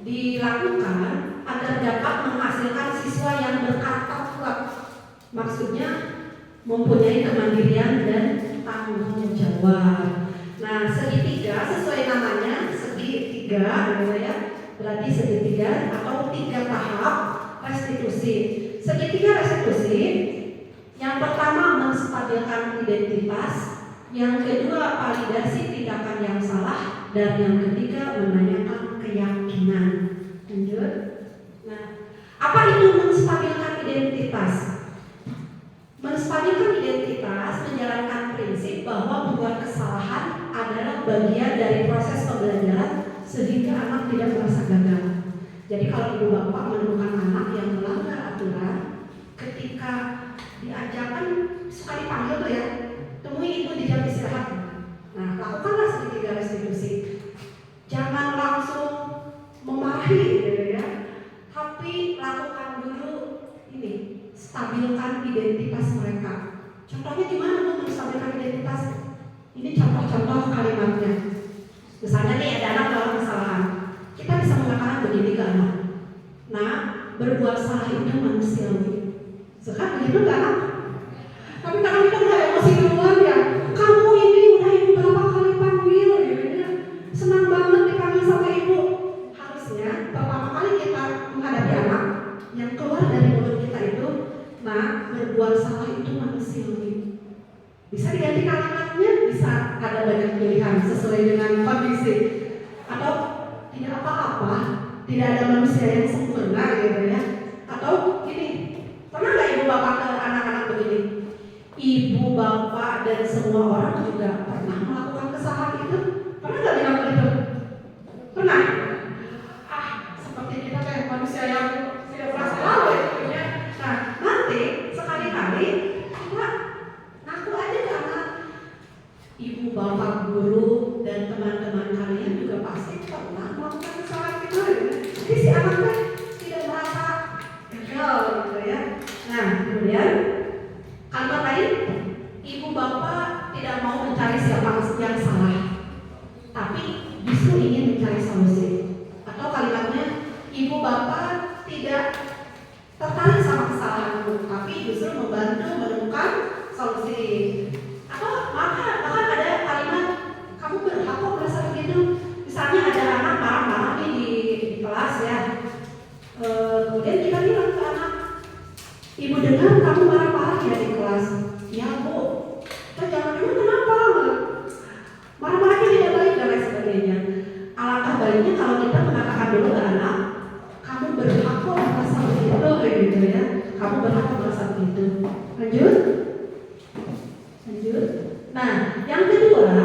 dilakukan agar dapat menghasilkan siswa yang berkarakter kuat. Maksudnya mempunyai kemandirian dan tanggung jawab. Nah, segitiga sesuai namanya segitiga, ya, berarti segitiga atau 3 tahap restitusi. Segitiga restitusi, yang pertama menstabilkan identitas, yang kedua validasi tindakan yang salah, dan yang ketiga menanyakan keyakinan. Lanjut. Nah, apa itu menstabilkan identitas? Menstabilkan identitas menjalankan prinsip bahwa membuat kesalahan adalah bagian dari proses pembelajaran sehingga anak tidak merasa gagal. Jadi kalau ibu bapak menemukan anak yang melanggar aturan, ketika diajarkan suka dipanggil tuh ya, temui ibu di jam istirahat. Nah, lakukanlah segitiga restitusi. Jangan langsung memarahi gitu ya, tapi lakukan dulu ini, stabilkan identitas mereka. Contohnya gimana Bu menstabilkan identitas? Ini contoh-contoh kalimatnya. Misalnya nih ada anak dalam kesalahan, kita bisa mengatakan begini ke anak. Nah, berbuat salah itu manusiawi. Sekarang begitu nggak anak? Tapi kadang kita udah emosi duluan ya. Kamu ini udah ibu berapa kali panggil gitu ya. Senang banget dipanggil sama ibu. Harusnya pertama kali kita menghadapi anak yang keluar dari mulut kita itu, nah, berbuat salah itu manusiawi. Bisa diganti kalimatnya, bisa ada banyak pilihan sesuai dengan kondisi. Atau tidak apa-apa, tidak ada manusia yang sempurna gitu ya. Atau gini, pernah nggak ibu bapak ke anak-anak begini? Ibu bapak dan semua orang juga pernah melakukan kesalahan itu. Pernah nggak bilang begitu? Pernah pernah seperti kita kayak manusia yang tidak merasa lalu gitu ya. Nah, nanti sekali-kali kita ngaku aja ke anak, ibu, bapak, guru, dan teman-teman kalian juga pasti pernah melakukan kesalahan itu. Jadi si anaknya tidak merasa gagal gitu ya. Nah, kemudian kalimat lain, ibu bapak tidak mau mencari siapa yang salah, tapi justru ingin mencari solusi. Atau kalimatnya, ibu bapak tidak tertarik sama kesalahanmu, tapi justru membantu menemukan solusi. Atau bahkan ada kalimat, kamu berhak kok merasa begitu. Misalnya ada anak marah-marah nih di kelas ya. Kemudian kita bilang ke anak, ibu dengar kamu marah-marah ya di kelas. Ya bu, jangan emang kenapa? Marah-marahnya tidak baik dan lain sebagainya. Alangkah baiknya kalau kita mengatakan dulu ke anak, kamu berhak kok merasa begitu, gitu ya. Kamu berhak merasa begitu. Lanjut. Nah, yang kedua,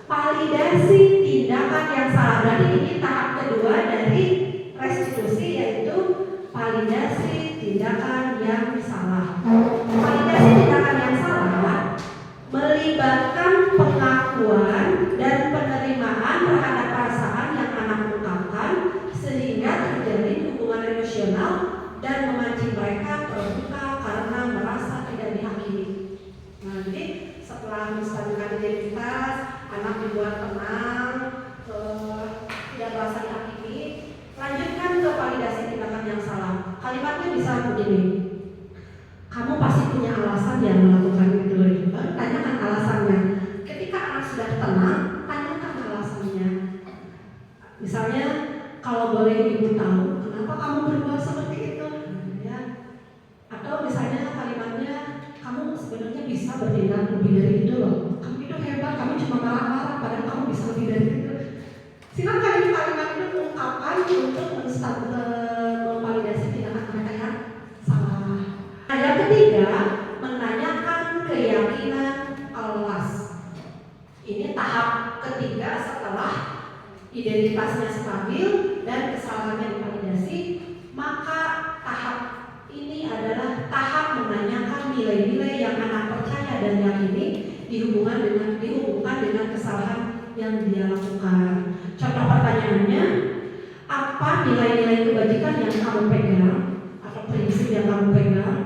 validasi tindakan yang salah. Berarti ini tahap kedua dari restitusi, yaitu validasi tindakan yang salah. Validasi tindakan yang salah melibatkan pengakuan dan penerimaan terhadap perasaan yang anak ungkapkan sehingga terjadi hubungan emosional dan memancing mereka terbuka karena merasa tidak dihakimi. Nah, jadi setelah menstabilkan identitas, anak dibuat tenang, tidak merasa dihakimi, lanjutkan ke validasi tindakan yang salah. Kalimatnya bisa begini, kamu pasti punya alasan yang melakukan itu. Tanyakan alasannya. Ketika anak sudah tenang, tanyakan alasannya. Misalnya, kalau boleh ibu tahu, kenapa kamu berbuat seperti itu? Ya. Atau misalnya kalimatnya, kamu sebenarnya bisa bertindak lebih dari itu loh. Kamu itu hebat, kamu cuma marah-marah, padahal kamu bisa lebih dari itu. Silakan kalimat itu ungkapkan untuk memvalidasi tindakan mereka yang salah. Nah, yang ketiga, menanyakan keyakinan alas. Ini tahap ketiga setelah identitasnya stabil dan kesalahannya divalidasi. Maka tahap ini adalah tahap menanyakan nilai-nilai yang anak percaya dan yakini dihubungkan dengan kesalahan yang dia lakukan. Contoh pertanyaannya, apa nilai-nilai kebajikan yang kamu pegang atau prinsip yang kamu pegang?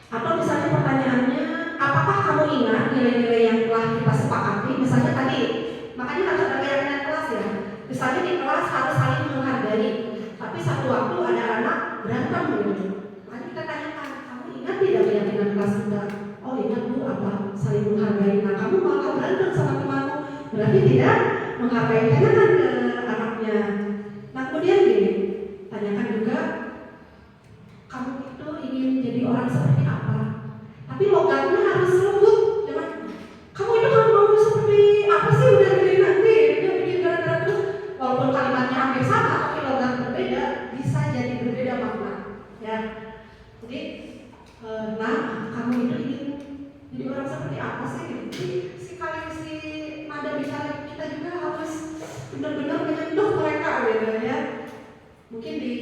Atau misalnya pertanyaannya, apakah kamu ingat nilai-nilai yang telah kita sepakati? Misalnya tadi, makanya harus ada keyakinan kelas ya. Misalnya di kelas harus saling menghargai, tapi satu waktu ada anak berantem gitu. Makanya kita tanyakan, kamu ingat tidak keyakinan kelas kita? Oh ingat bu, apa? Saling menghargai. Nah kamu malah berantem sama temanmu, berarti tidak menghargai. Tanyakan ke anaknya. Nah kemudian gini, tanyakan juga, kamu itu ingin jadi orang seperti apa? Tapi logatnya harus lembut, jangan kamu itu kan mau seperti apa sih udah gede nanti, dia bikin gara-gara terus. Walaupun kalimatnya hampir sama, tapi logat berbeda, bisa jadi berbeda makna. Ya, jadi kamu itu ingin jadi orang seperti apa sih? Jadi si nada bicara kita juga harus benar-benar menyentuh mereka, gitu ya. Mungkin di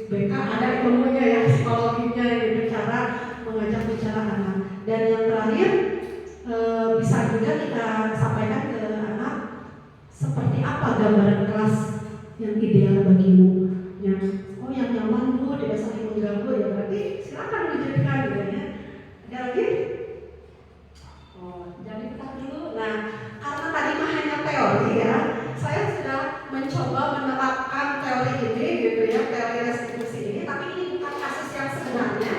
BK ada ilmunya ya, psikologinya gitu, cara mengajak bicara anak. Dan yang terakhir bisa juga kita sampaikan ke anak seperti apa gambaran kelas yang ideal bagimu. Yang nyaman bu, tidak saling mengganggu ya, berarti silakan dijadikan gitu ya. Ada lagi? Jadi kita dulu. Nah, karena tadi mah hanya teori ya, saya sudah mencoba menerapkan teori ini gitu ya, teori restitusi ini, tapi ini bukan kasus yang sebenarnya,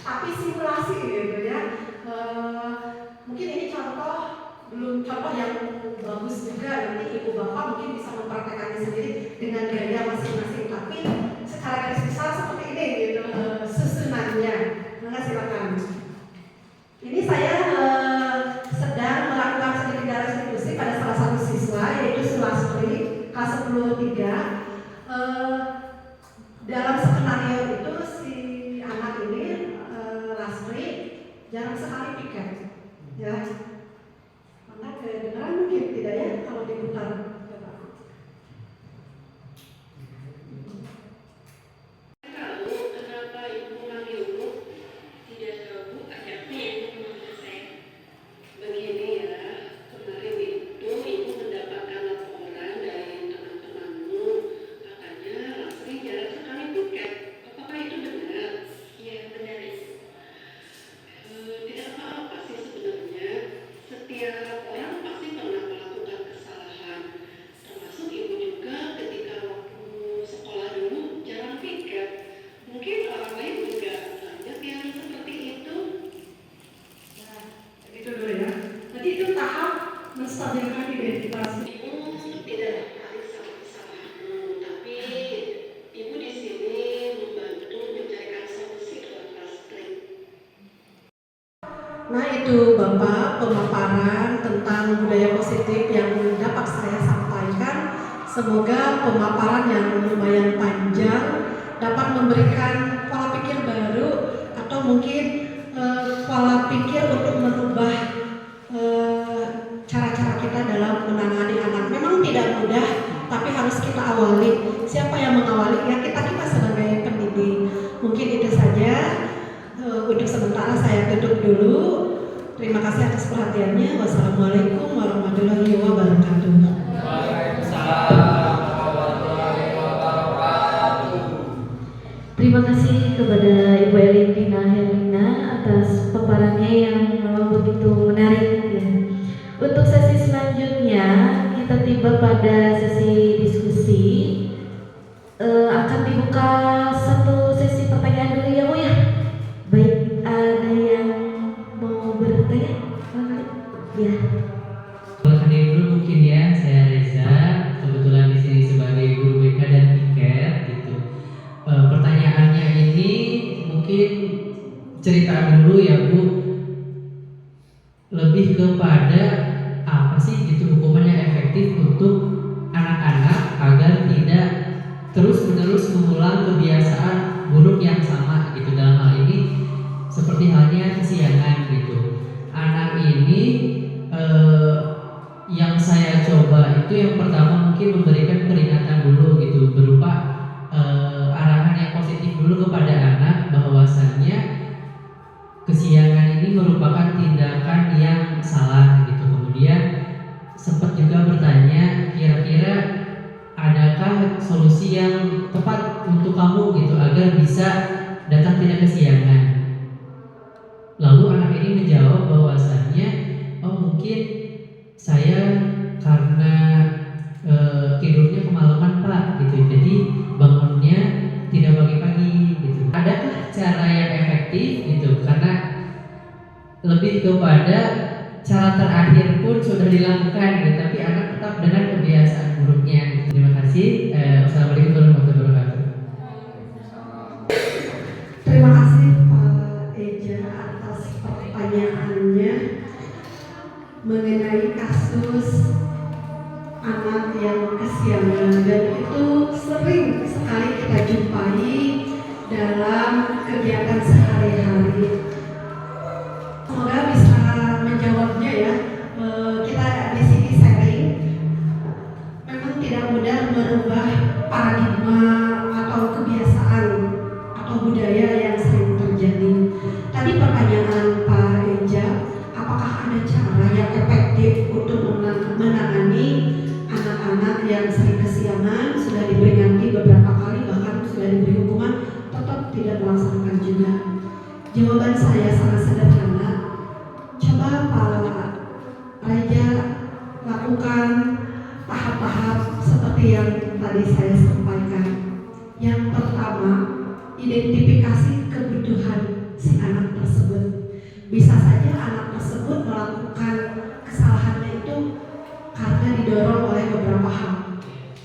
tapi simulasi gitu ya. Mungkin ini belum contoh yang bagus juga, nanti ibu bapak mungkin bisa mempraktekannya sendiri dengan gaya masing-masing, tapi secara garis besar seperti ini gitu susunannya. Maka silakan. Ini saya sedang melakukan sedikit restitusi pada salah satu siswa, yaitu Sulastri kelas 10-3. Dalam skenario itu si anak ini Lastri jarang sekali piket, ya. Maka kedengaran mungkin tidak ya kalau diputar. Nah itu Bapak pemaparan tentang budaya positif yang dapat saya sampaikan. Semoga pemaparan yang lumayan panjang dapat memberikan pola pikir baru atau mungkin pola pikir untuk merubah cara-cara kita dalam menangani anak. Memang tidak mudah, tapi harus kita awali. Siapa yang mengawali? Ya kita sebagai pendidik. Mungkin itu saja. Untuk sementara saya tutup dulu. Terima kasih atas perhatiannya. Wassalamualaikum warahmatullahi wabarakatuh. Waalaikumsalam warahmatullahi wabarakatuh. Terima kasih kepada Ibu Elina Herlina atas paparannya yang memang begitu menarik ya. Untuk sesi selanjutnya kita tiba pada sesi diskusi. Akan dibuka satu sesi pertanyaan dulu ya Bu ya. Baik, ada yang mau bertanya? Ya. Hadir dulu mungkin ya, saya Reza, kebetulan di sini sebagai guru BK dan piket gitu. Pertanyaannya ini mungkin cerita dulu ya Bu, lebih kepada apa sih gitu hukuman yang efektif untuk anak-anak agar tidak terus-menerus mengulang kebiasaan buruk yang sama gitu. Dalam hal ini seperti halnya kesiangan gitu. Anak ini yang saya coba itu yang pertama mungkin memberikan peringatan dulu gitu, berupa arahan yang positif dulu kepada anak bahwasannya kesiangan ini merupakan tindakan yang salah gitu. Kemudian sempat juga bertanya kira-kira adakah solusi yang tepat untuk kamu gitu agar bisa datang tidak kesiangan. Lalu anak ini menjawab bahwasannya oh mungkin saya karena tidurnya kemalaman Pak gitu, jadi bangunnya tidak pagi-pagi gitu. Adakah cara yang efektif gitu? Karena lebih kepada cara terakhir pun sudah dilakukan gitu, tapi anak tetap dengan kebiasaan buruknya. Terima kasih. Wassalamualaikum warahmatullahi wabarakatuh. Terima kasih Pak Eja atas pertanyaannya mengenai kasus anak yang kesiangan, dan itu sering sekali kita jumpai dalam kegiatan sehari-hari. Semoga bisa menjawabnya ya. Kita di sini sharing. Memang tidak mudah merubah paradigma atau kebiasaan atau budaya yang sering terjadi. Tadi pertanyaan Pak Eja, apakah ada cara yang efektif untuk menangani anak-anak yang sering kesiangan, sudah diperingati beberapa kali, bahkan sudah diberi hukuman, tetap tidak melaksanakan juga? Jawaban saya sangat sederhana. Coba Pak Raja lakukan tahap-tahap seperti yang tadi saya sampaikan. Yang pertama, identifikasi kebutuhan si anak tersebut. Bisa saja anak tersebut melakukan kesalahannya itu karena didorong oleh beberapa hal.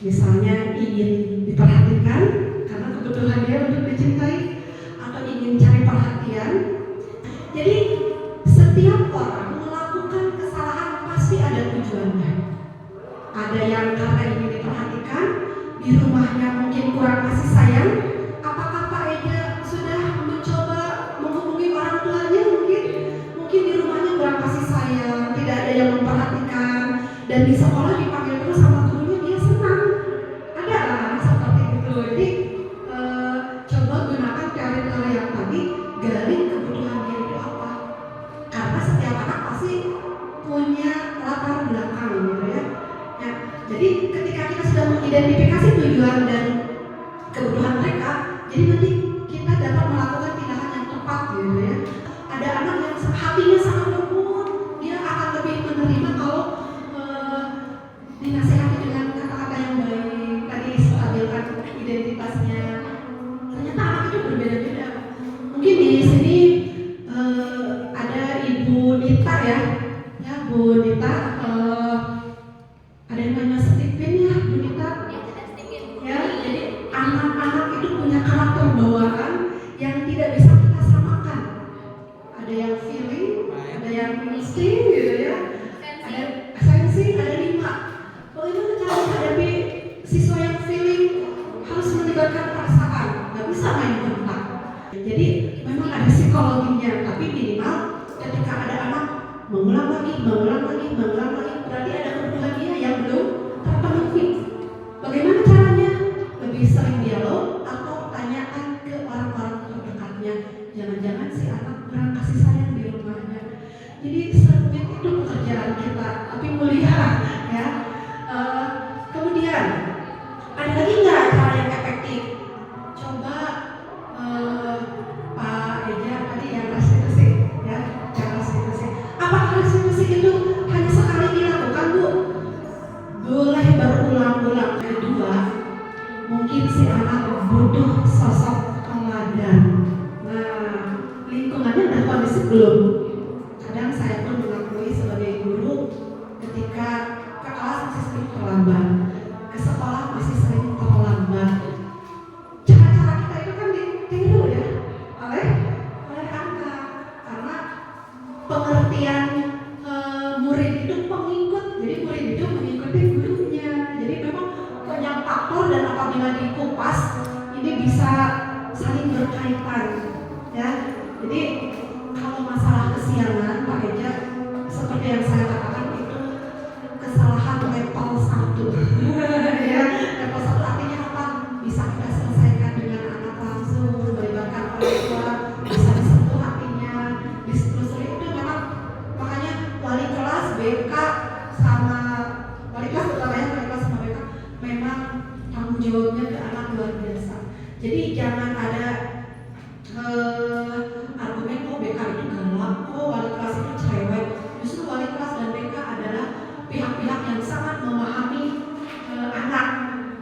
Misalnya ingin diperhatikan karena kebutuhan dia untuk dicintai, atau ingin cari perhatian. Jadi setiap orang melakukan kesalahan pasti ada tujuannya. Ada yang karena ingin diperhatikan, di rumahnya mungkin kurang kasih sayang. Apakah Pak Eja sudah mencoba menghubungi orang tuanya? Mungkin di rumahnya kurang kasih sayang, tidak ada yang memperhatikan, dan di sekolah dipanggil terus sama gurunya, dia senang. Ada lah seperti itu. Jadi coba gunakan teori-teori yang tadi, gali kebutuhan dia itu apa. Karena setiap anak pasti punya latar belakang gitu ya. Jadi ketika kita sudah mengidentifikasi tujuan dan kebutuhan mereka, jadi nanti kita dapat melakukan tindakan yang tepat gitu ya. Ada anak yang hatinya sangat lembut, dia akan lebih menerima kalau dinasihati dengan kata-kata yang baik. Tadi stabilkan identitasnya. Ternyata anak itu berbeda-beda. Mungkin di sini ada Ibu Nita ya, Bu Nita. Ada yang namanya Stephen ya, Bu Nita. Ya, jadi anak-anak itu punya karakter bawaan yang tidak bisa kita samakan. Ada yang feeling, ada ketika ada anak mengulang lagi, berarti ada kebutuhan dia yang belum terpenuhi. Bagaimana caranya? Lebih sering dialog atau tanyakan ke orang-orang terdekatnya. Jangan-jangan si anak kurang kasih sayang di rumahnya. Jadi serumit itu pekerjaan kita, tapi mulia ya. Kemudian ada lagi nggak cara yang efektif? Coba Pak Eja tadi yang restitusi ya, yang restitusi. Apakah restitusi itu hanya sekali dilakukan, Bu? Boleh berulang-ulang. Kedua, mungkin si anak butuh sosok teladan. Nah, lingkungannya udah kondisi belum? Kadang saya pun mengakui sebagai guru, ketika ke kelas masih sering terlambat, ke sekolah masih sering terlambat. Cara-cara kita itu kan ditiru ya oleh anak, karena pengertian murid itu pengikut, jadi murid itu mengikuti gurunya. Jadi memang banyak faktor dan apabila dikupas ini bisa saling berkaitan ya. Jadi kalau masalah kesiangan Pak Eja, seperti yang saya katakan itu kesalahan level 1 ya. Level 1 artinya apa? Bisa kita selesaikan dengan anak langsung, melibatkan orang tua, bisa disentuh hatinya, ditelusuri. Itu memang makanya wali kelas BK sama wali kelas sama BK memang tanggung jawabnya ke anak luar biasa. Jadi jangan ada argumen BK itu galak, wali kelas itu cerewet. Justru wali kelas dan BK adalah pihak-pihak yang sangat memahami anak,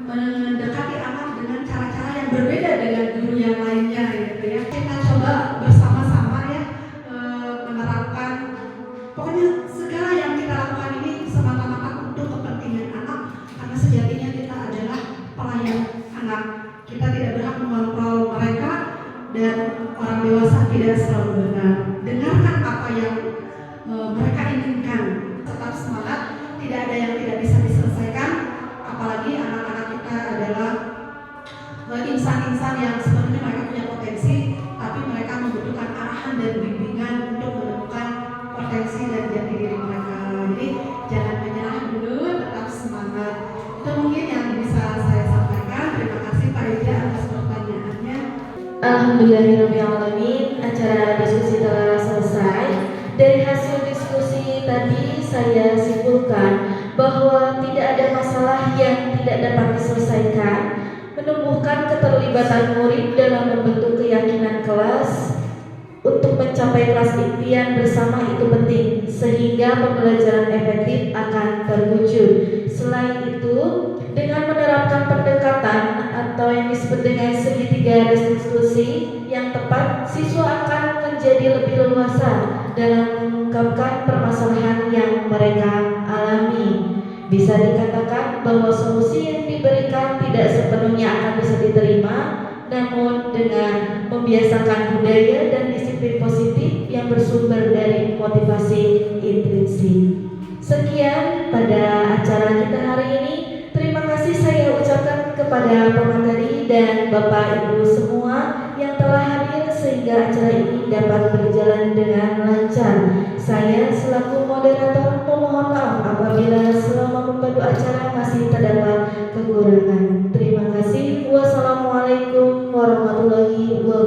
mendekati anak dengan cara-cara yang berbeda dengan guru yang lainnya gitu ya. Kita coba bersama-sama ya menerapkan, pokoknya segala yang kita lakukan ini semata-mata untuk kepentingan anak, karena sejatinya kita adalah pelayan anak. Kita tidak berhak mengontrol mereka dan orang dewasa tidak selalu benar. Dengarkan apa yang mereka inginkan, tetap semangat. Tidak ada yang tidak bisa diselesaikan, apalagi anak-anak kita adalah insan-insan yang sebenarnya mereka punya potensi, tapi mereka membutuhkan arahan dan bimbingan untuk menemukan potensi dan jati diri mereka. Jadi jangan menyerah dulu, tetap semangat. Itu mungkin yang bisa saya sampaikan. Terima kasih Pak Eja atas pertanyaannya. Alhamdulillahirrahmanirrahim. Acara diskusi telah selesai. Dari hasil diskusi tadi saya simpulkan bahwa tidak ada masalah yang tidak dapat diselesaikan. Menumbuhkan keterlibatan murid dalam membentuk keyakinan kelas untuk mencapai kelas impian bersama itu penting, sehingga pembelajaran efektif akan terwujud. Selain itu, dengan menerapkan pendekatan atau yang disebut dengan segitiga restitusi yang tepat, siswa akan menjadi lebih leluasa dalam mengungkapkan permasalahan yang mereka alami. Bisa dikatakan bahwa solusi yang diberikan tidak sepenuhnya akan bisa diterima, namun dengan membiasakan budaya dan disiplin positif yang bersumber dari motivasi intrinsik. Sekian pada acara kita hari ini. Terima kasih saya ucapkan kepada pemateri dan Bapak Ibu semua yang telah hadir sehingga acara ini dapat berjalan dengan lancar. Saya selaku moderator memohon maaf apabila selama membantu acara masih terdapat kekurangan. Terima kasih. Wassalamualaikum warahmatullahi wabarakatuh.